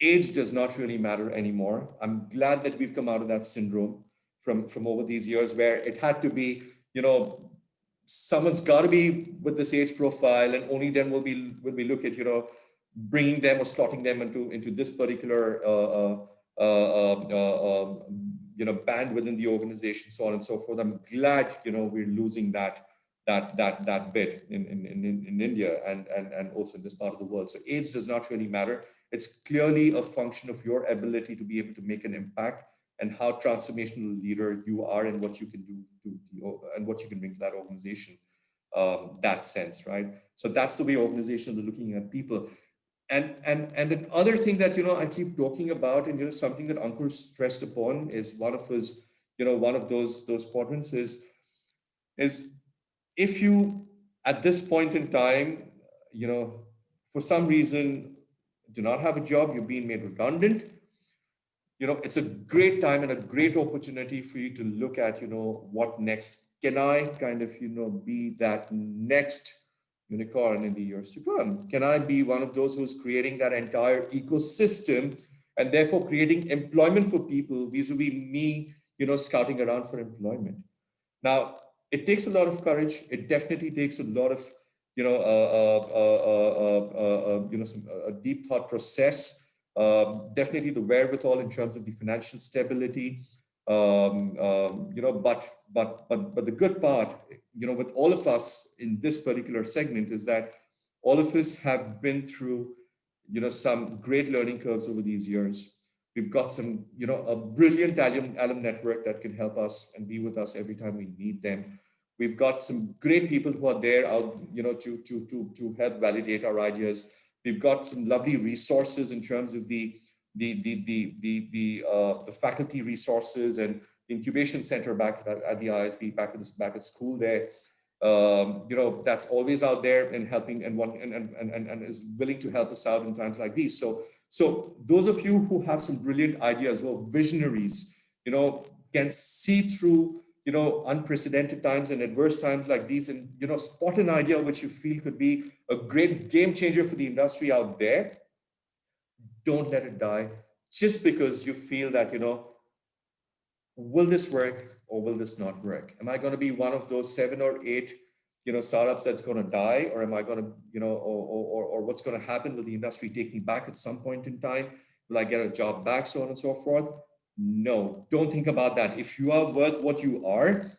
S8: Age does not really matter anymore. I'm glad that we've come out of that syndrome from over these years where it had to be, someone's got to be with this age profile, and only then will we look at, bringing them or slotting them into this particular band within the organization, so on and so forth. I'm glad, we're losing that bit in India and also in this part of the world. So age does not really matter. It's clearly a function of your ability to be able to make an impact and how transformational leader you are and what you can do and what you can bring to that organization. That sense, right? So that's the way organizations are looking at people. And another thing that, I keep talking about, and, something that Ankur stressed upon is one of his, one of those quadrants is if you, at this point in time, for some reason, do not have a job, you're being made redundant, it's a great time and a great opportunity for you to look at, what next? Can I kind of, be that next unicorn in the years to come? Can I be one of those who's creating that entire ecosystem and therefore creating employment for people vis-a-vis me, scouting around for employment? Now, it takes a lot of courage. It definitely takes a lot of, some a deep thought process. Definitely the wherewithal in terms of the financial stability. But the good part, with all of us in this particular segment is that all of us have been through, some great learning curves over these years. We've got some, a brilliant alum network that can help us and be with us every time we need them. We've got some great people who are there out, to help validate our ideas. We've got some lovely resources in terms of the faculty resources and the incubation center back at the ISB, back at school there. That's always out there and helping and is willing to help us out in times like these. So those of you who have some brilliant ideas, who are visionaries, can see through, unprecedented times and adverse times like these, and, spot an idea which you feel could be a great game changer for the industry out there. Don't let it die just because you feel that, will this work or will this not work? Am I going to be one of those 7 or 8, startups that's going to die, or am I going to, or what's going to happen? Will the industry take me back at some point in time? Will I get a job back, so on and so forth? No, don't think about that. If you are worth what you are,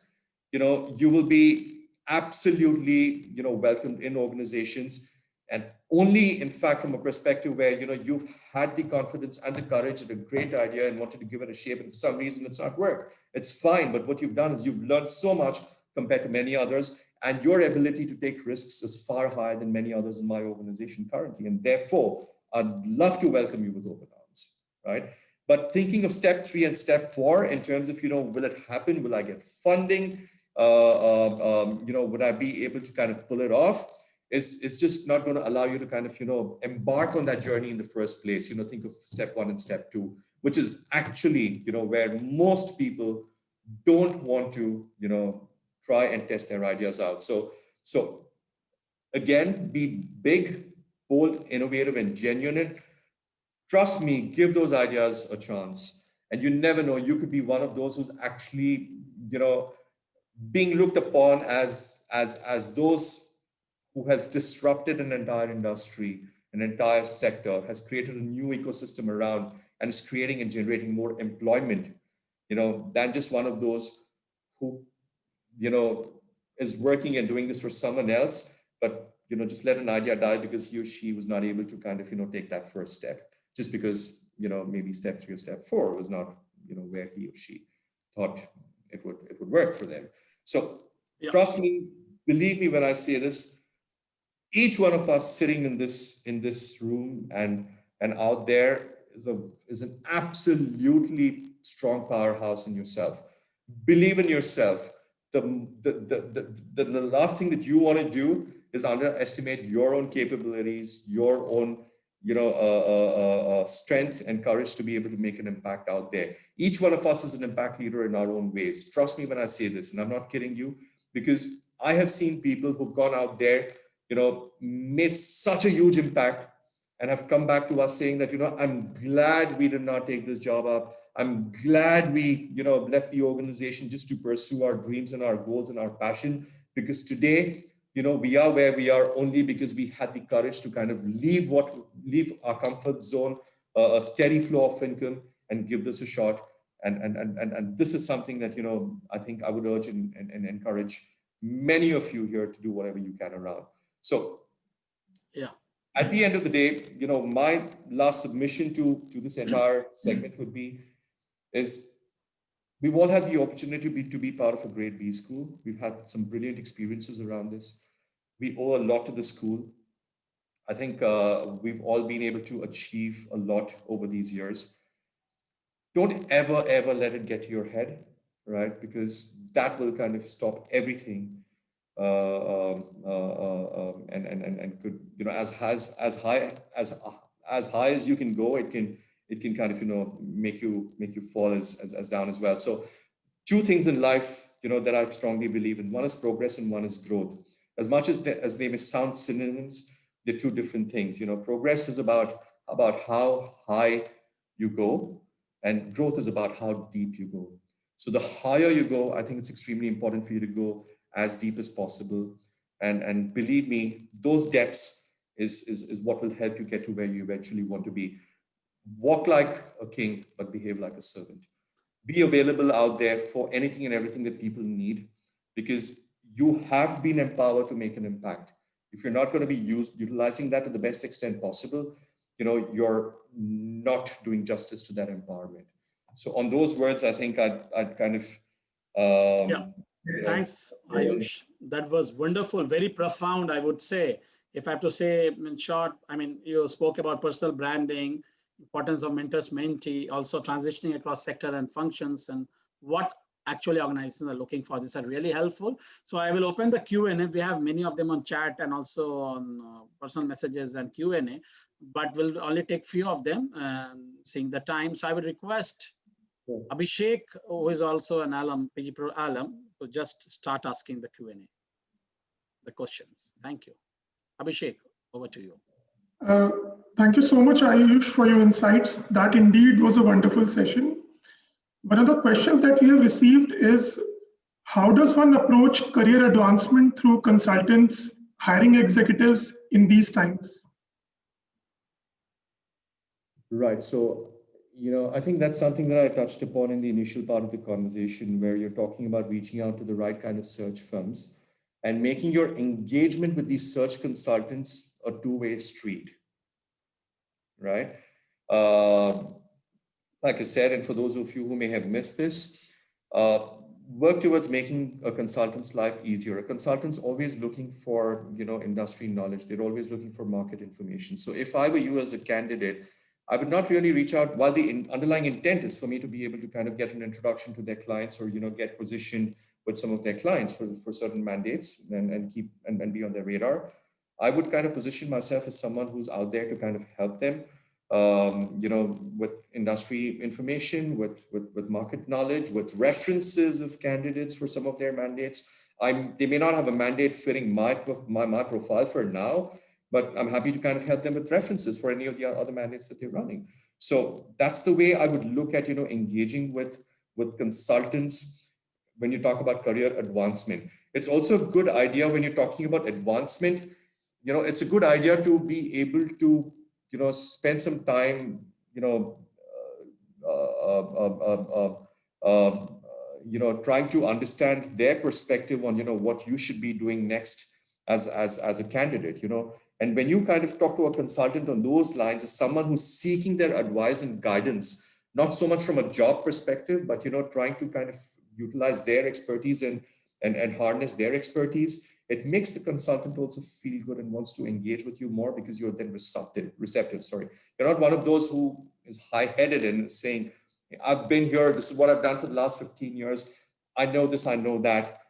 S8: you will be absolutely, welcomed in organizations. And only, in fact, from a perspective where, you've had the confidence and the courage and a great idea and wanted to give it a shape, and for some reason it's not worked. It's fine, but what you've done is you've learned so much compared to many others, and your ability to take risks is far higher than many others in my organization currently. And therefore, I'd love to welcome you with open arms, right? But thinking of step 3 and step 4 in terms of, will it happen? Will I get funding? Would I be able to kind of pull it off? It's just not going to allow you to kind of, embark on that journey in the first place. Think of step 1 and step 2, which is actually, where most people don't want to, try and test their ideas out. So again, be big, bold, innovative, and genuine. Trust me, give those ideas a chance. And you never know, you could be one of those who's actually, being looked upon as those who has disrupted an entire industry, an entire sector, has created a new ecosystem around, and is creating and generating more employment, than just one of those who, is working and doing this for someone else, but, just let an idea die because he or she was not able to kind of, take that first step, just because, maybe step 3 or step 4 was not, where he or she thought it would work for them. So yeah. Trust me, believe me when I say this, each one of us sitting in this room and out there is an absolutely strong powerhouse in yourself. Believe in yourself. The last thing that you want to do is underestimate your own capabilities, your own strength and courage to be able to make an impact out there. Each one of us is an impact leader in our own ways. Trust me when I say this, and I'm not kidding you, because I have seen people who've gone out there, made such a huge impact and have come back to us saying that, I'm glad we did not take this job up. I'm glad we, left the organization just to pursue our dreams and our goals and our passion, because today, we are where we are only because we had the courage to kind of leave our comfort zone, a steady flow of income, and give this a shot. And this is something that, I think I would urge and encourage many of you here to do whatever you can around. So yeah, at the end of the day, my last submission to this entire segment would be, is we've all had the opportunity to be part of a great B school. We've had some brilliant experiences around this. We owe a lot to the school. I think we've all been able to achieve a lot over these years. Don't ever let it get to your head, right? Because that will kind of stop everything. And could, as high as you can go, it can kind of, make you fall as down as well. So 2 things in life, that I strongly believe in. One is progress and one is growth. As much as they may sound synonyms, they're 2 different things. Progress is about how high you go, and growth is about how deep you go. So the higher you go, I think it's extremely important for you to go as deep as possible. And believe me, those depths is what will help you get to where you eventually want to be. Walk like a king, but behave like a servant. Be available out there for anything and everything that people need, because you have been empowered to make an impact. If you're not going to be utilizing that to the best extent possible, you're not doing justice to that empowerment. So on those words, I think I'd kind of
S7: Yeah. Thanks, Ayush. That was wonderful, very profound, I would say. If I have to say in short, I mean, you spoke about personal branding, importance of mentors, mentee, also transitioning across sector and functions, and what actually organizations are looking for. These are really helpful. So I will open the Q&A. We have many of them on chat and also on personal messages and Q&A, but we'll only take few of them, seeing the time. So I would request Abhishek, who is also an alum, PG Pro alum, to just start asking the Q&A, the questions. Thank you. Abhishek, over to you.
S3: Thank you so much, Ayush, for your insights. That indeed was a wonderful session. One of the questions that we have received is, how does one approach career advancement through consultants, hiring executives in these times?
S8: Right. So, I think that's something that I touched upon in the initial part of the conversation, where you're talking about reaching out to the right kind of search firms and making your engagement with these search consultants a two-way street, right? Like I said, and for those of you who may have missed this, work towards making a consultant's life easier. A consultant's always looking for, industry knowledge. They're always looking for market information. So if I were you as a candidate, I would not really reach out, while the underlying intent is for me to be able to kind of get an introduction to their clients, or, get positioned with some of their clients for certain mandates and be on their radar. I would kind of position myself as someone who's out there to kind of help them, with industry information, with market knowledge, with references of candidates for some of their mandates. They may not have a mandate fitting my profile for now, but I'm happy to kind of help them with references for any of the other mandates that they're running. So that's the way I would look at, engaging with consultants when you talk about career advancement. It's also a good idea when you're talking about advancement. It's a good idea to be able to, spend some time, trying to understand their perspective on, what you should be doing next as a candidate, And when you kind of talk to a consultant on those lines, as someone who's seeking their advice and guidance, not so much from a job perspective, but, trying to kind of utilize their expertise and harness their expertise, it makes the consultant also feel good and wants to engage with you more, because you're then receptive. Sorry. You're not one of those who is high-headed and saying, I've been here, this is what I've done for the last 15 years. I know this, I know that,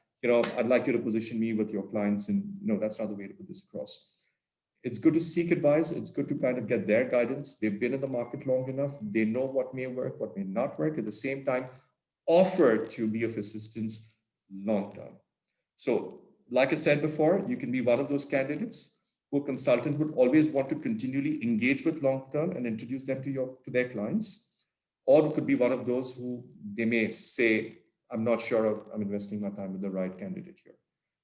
S8: I'd like you to position me with your clients. And that's not the way to put this across. It's good to seek advice. It's good to kind of get their guidance. They've been in the market long enough. They know what may work, what may not work. At the same time, offer to be of assistance long-term. So like I said before, you can be one of those candidates who a consultant would always want to continually engage with long-term and introduce them to their clients. Or it could be one of those who they may say, I'm not sure if I'm investing my time with the right candidate here.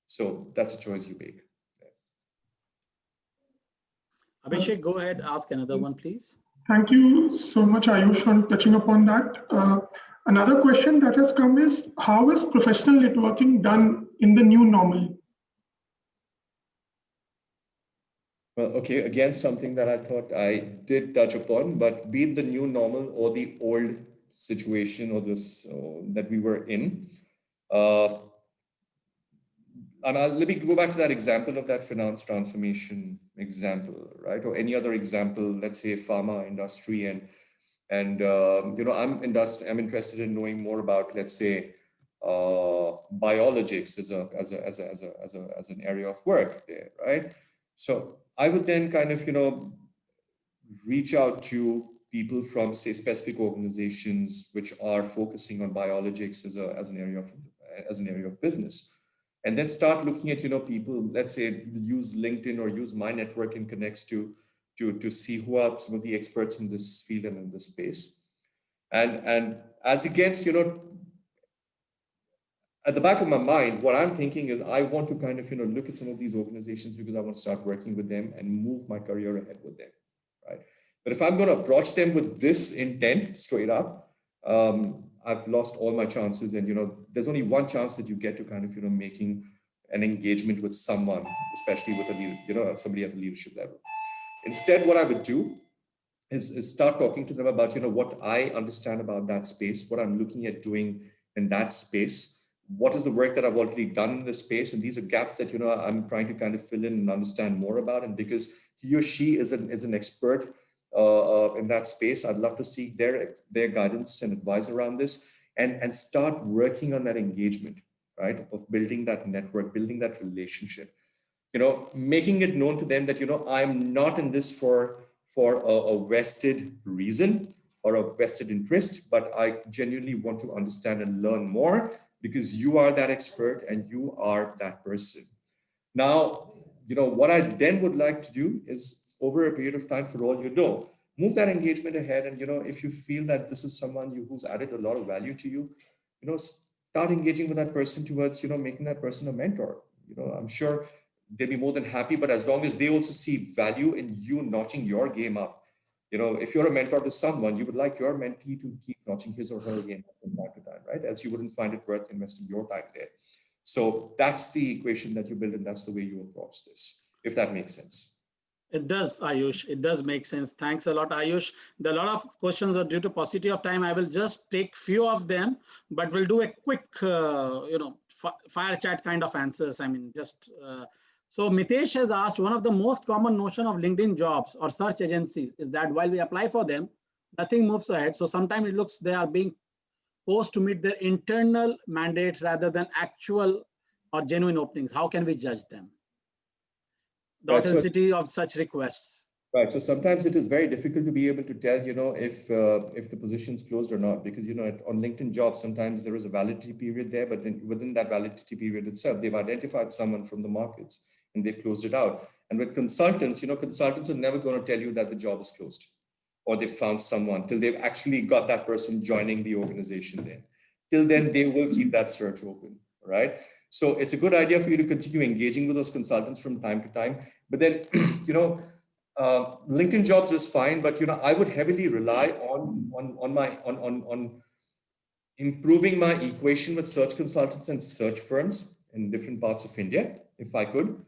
S8: So that's a choice you make.
S7: Abhishek, go ahead, ask another one, please.
S3: Thank you so much, Ayush, on touching upon that. Another question that has come is, how is professional networking done in the new normal?
S8: Well, okay, again, something that I thought I did touch upon, but be it the new normal or the old situation or this that we were in, and let me go back to that example of that finance transformation example, right? Or any other example, let's say pharma industry, and I'm interested in knowing more about, let's say, biologics as an area of work there, right? So I would then kind of reach out to people from, say, specific organizations which are focusing on biologics as an area of business. And then start looking at, people, let's say, use LinkedIn or use my network in connects to see who are some of the experts in this field and in this space. And as against, at the back of my mind, what I'm thinking is I want to kind of, look at some of these organizations because I want to start working with them and move my career ahead with them, right? But if I'm going to approach them with this intent straight up, I've lost all my chances. And, there's only one chance that you get to kind of, making an engagement with someone, especially with somebody at a leadership level. Instead, what I would do is start talking to them about, what I understand about that space, what I'm looking at doing in that space, what is the work that I've already done in this space, and these are gaps that I'm trying to kind of fill in and understand more about. And because he or she is an expert in that space, I'd love to seek their guidance and advice around this, and start working on that engagement, right? Of building that network, building that relationship, making it known to them that I'm not in this for a vested reason or a vested interest, but I genuinely want to understand and learn more because you are that expert and you are that person. Now, what I then would like to do is, over a period of time, for all move that engagement ahead. And, if you feel that this is someone who's added a lot of value to you, start engaging with that person towards, making that person a mentor. I'm sure they'll be more than happy, but as long as they also see value in you notching your game up, if you're a mentor to someone, you would like your mentee to keep notching his or her game up from time to time, right? Else you wouldn't find it worth investing your time there. So that's the equation that you build, and that's the way you approach this, if that makes sense.
S7: It does, Ayush. It does make sense. Thanks a lot, Ayush. There are a lot of questions are due to paucity of time. I will just take few of them, but we'll do a quick, fire chat kind of answers. I mean, just so Mitesh has asked, one of the most common notion of LinkedIn jobs or search agencies is that while we apply for them, nothing moves ahead. So sometimes it looks they are being forced to meet their internal mandates rather than actual or genuine openings. How can we judge them? The authenticity of such requests.
S8: Right. So sometimes it is very difficult to be able to tell, if the position's closed or not, because, on LinkedIn jobs, sometimes there is a validity period there, but then within that validity period itself, they've identified someone from the markets and they've closed it out. And with consultants, consultants are never going to tell you that the job is closed or they found someone till they've actually got that person joining the organization there. Till then, they will keep that search open, right? So it's a good idea for you to continue engaging with those consultants from time to time. But then, LinkedIn jobs is fine, but I would heavily rely on improving my equation with search consultants and search firms in different parts of India, if I could,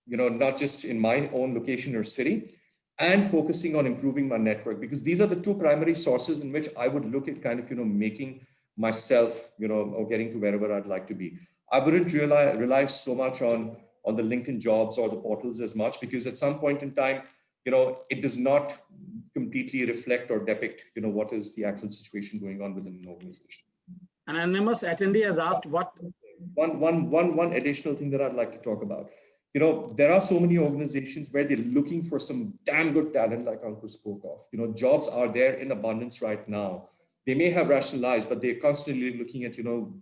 S8: not just in my own location or city, and focusing on improving my network, because these are the two primary sources in which I would look at kind of, making myself, or getting to wherever I'd like to be. I wouldn't rely so much on the LinkedIn jobs or the portals as much, because at some point in time, it does not completely reflect or depict, what is the actual situation going on within an organization.
S7: An anonymous attendee has asked what.
S8: One additional thing that I'd like to talk about. There are so many organizations where they're looking for some damn good talent, like Ankur spoke of. Jobs are there in abundance right now. They may have rationalized, but they're constantly looking at,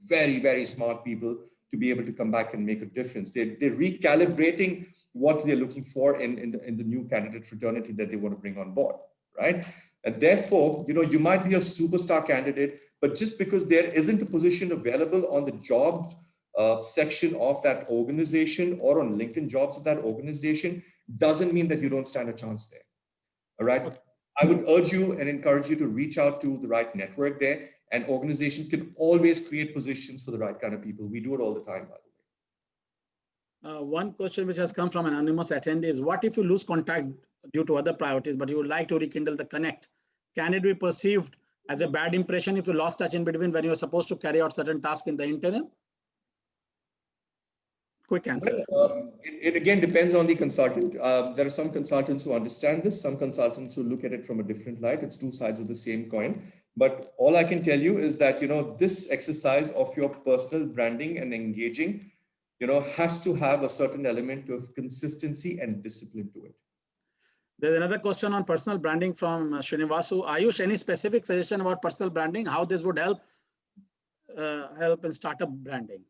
S8: very, very smart people to be able to come back and make a difference. They're recalibrating what they're looking for in the new candidate fraternity that they want to bring on board, right? And therefore, you might be a superstar candidate, but just because there isn't a position available on the job section of that organization or on LinkedIn jobs of that organization doesn't mean that you don't stand a chance there. All right. I would urge you and encourage you to reach out to the right network there, and organizations can always create positions for the right kind of people. We do it all the time, by the way.
S7: One question which has come from an anonymous attendee is, what if you lose contact due to other priorities, but you would like to rekindle the connect? Can it be perceived as a bad impression if you lost touch in between when you were supposed to carry out certain tasks in the interim? Quick answer.
S8: Well, it again depends on the consultant. There are some consultants who understand this, some consultants who look at it from a different light. It's two sides of the same coin. But all I can tell you is that, this exercise of your personal branding and engaging, has to have a certain element of consistency and discipline to it.
S7: There's another question on personal branding from Srinivasu. Ayush, any specific suggestion about personal branding, how this would help in startup branding?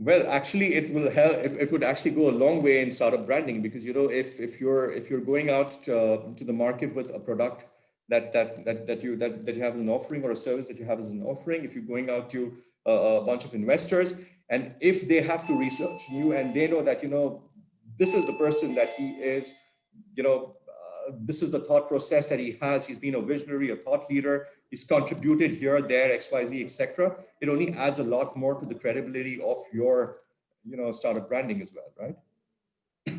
S8: Well, actually, it will help. It would actually go a long way in startup branding, because if you're going out to the market with a product that you have as an offering, or a service that you have as an offering. If you're going out to a bunch of investors, and if they have to research you and they know that, this is the person that he is, this is the thought process that he has. He's been a visionary, a thought leader. He's contributed here, there, XYZ, etc. It only adds a lot more to the credibility of your, startup branding as well, right?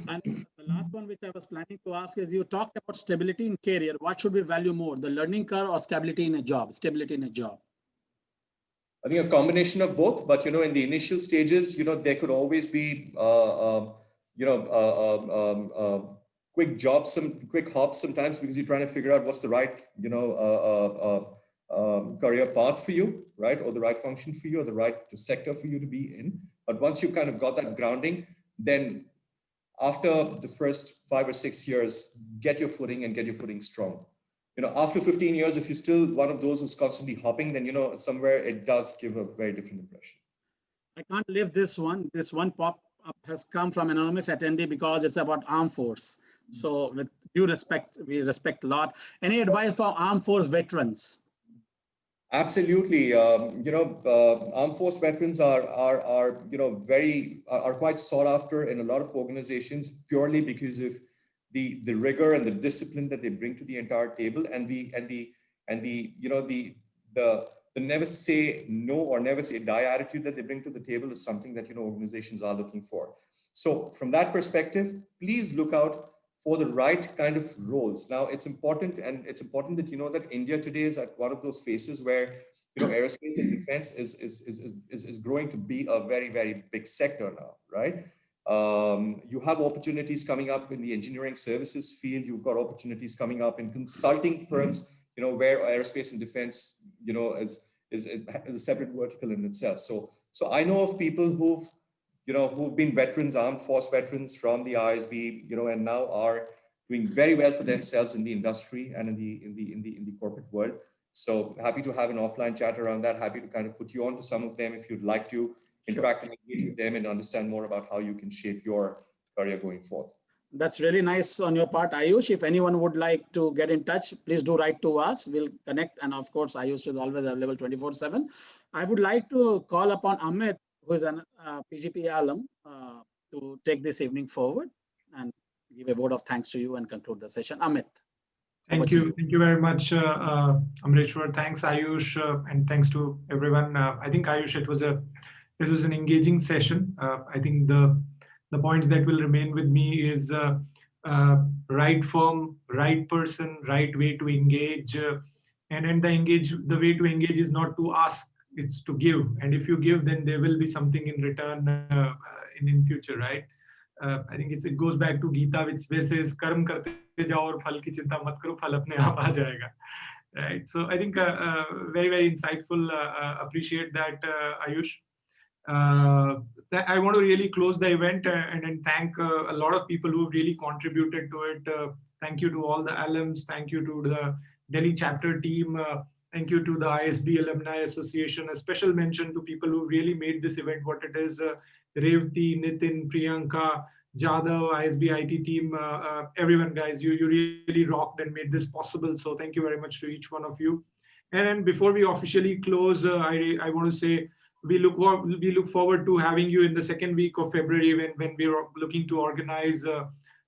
S7: And the last one, which I was planning to ask, is you talked about stability in career. What should we value more, the learning curve or stability in a job? Stability in a job.
S8: I think a combination of both, but in the initial stages, there could always be, quick jobs, some quick hops sometimes, because you're trying to figure out what's the right, career path for you, right, or the right function for you, or the right sector for you to be in. But once you've kind of got that grounding, then after the first 5 or 6 years, get your footing and get your footing strong. After 15 years, if you're still one of those who's constantly hopping, then, somewhere it does give a very different impression.
S7: I can't leave this one. This one pop-up has come from an anonymous attendee because it's about armed force. So with due respect, we respect a lot. Any advice for armed force veterans?
S8: Absolutely. Armed force veterans are quite sought after in a lot of organizations, purely because of the rigor and the discipline that they bring to the entire table, and the never say no or never say die attitude that they bring to the table is something that organizations are looking for. So from that perspective, please look out for the right kind of roles. Now, it's important that that India today is at one of those phases where aerospace and defense is growing to be a very, very big sector now, right? You have opportunities coming up in the engineering services field. You've got opportunities coming up in consulting firms, where aerospace and defense, is a separate vertical in itself. So I know of people who've been veterans, armed force veterans from the ISB, and now are doing very well for themselves in the industry and in the corporate world. So happy to have an offline chat around that. Happy to kind of put you on to some of them if you'd like to interact and engage with them and understand more about how you can shape your career going forth.
S7: That's really nice on your part, Ayush. If anyone would like to get in touch, please do write to us. We'll connect. And of course, Ayush is always available 24/7. I would like to call upon Amit, who is an PGP alum, to take this evening forward and give a vote of thanks to you and conclude the session. Amit.
S9: Thank you. Thank you very much, Amreshwar. Thanks, Ayush, and thanks to everyone. I think, Ayush, it was an engaging session. I think the points that will remain with me is right firm, right person, right way to engage, and the way to engage is not to ask, it's to give. And if you give, then there will be something in return in future, right? I think it goes back to Gita, which says, "Karm karte jao aur phal ki chinta mat karo, phal apne aap aa jayega." Right. So I think very, very insightful. Appreciate that, Ayush. I want to really close the event and thank a lot of people who really contributed to it. Thank you to all the alums. Thank you to the Delhi chapter team. Thank you to the ISB Alumni Association. A special mention to people who really made this event what it is. Revati, Nitin, Priyanka, Jadhav, ISB IT team, everyone, guys, you really rocked and made this possible. So thank you very much to each one of you. And then before we officially close, I want to say we look forward to having you in the second week of February when we are looking to organize a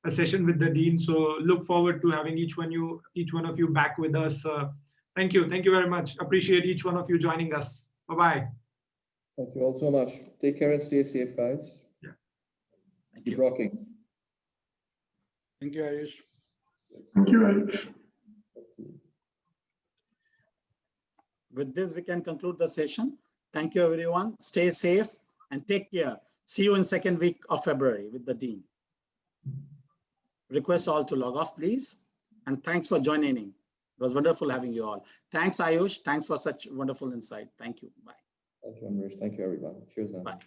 S9: session with the dean. So look forward to having each one of you back with us. Thank you very much. Appreciate each one of you joining us. Bye-bye.
S8: Thank you all so much. Take care and stay safe, guys.
S9: Yeah.
S8: Keep rocking.
S5: Thank you, Ayush.
S3: Thank you, Ayush.
S7: With this, we can conclude the session. Thank you, everyone. Stay safe and take care. See you in second week of February with the dean. Request all to log off, please. And thanks for joining in. It was wonderful having you all. Thanks, Ayush. Thanks for such wonderful insight. Thank you. Bye.
S8: Thank you, Amrish. Thank you, everyone. Cheers now.
S7: Bye.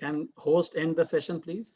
S7: Can host end the session, please?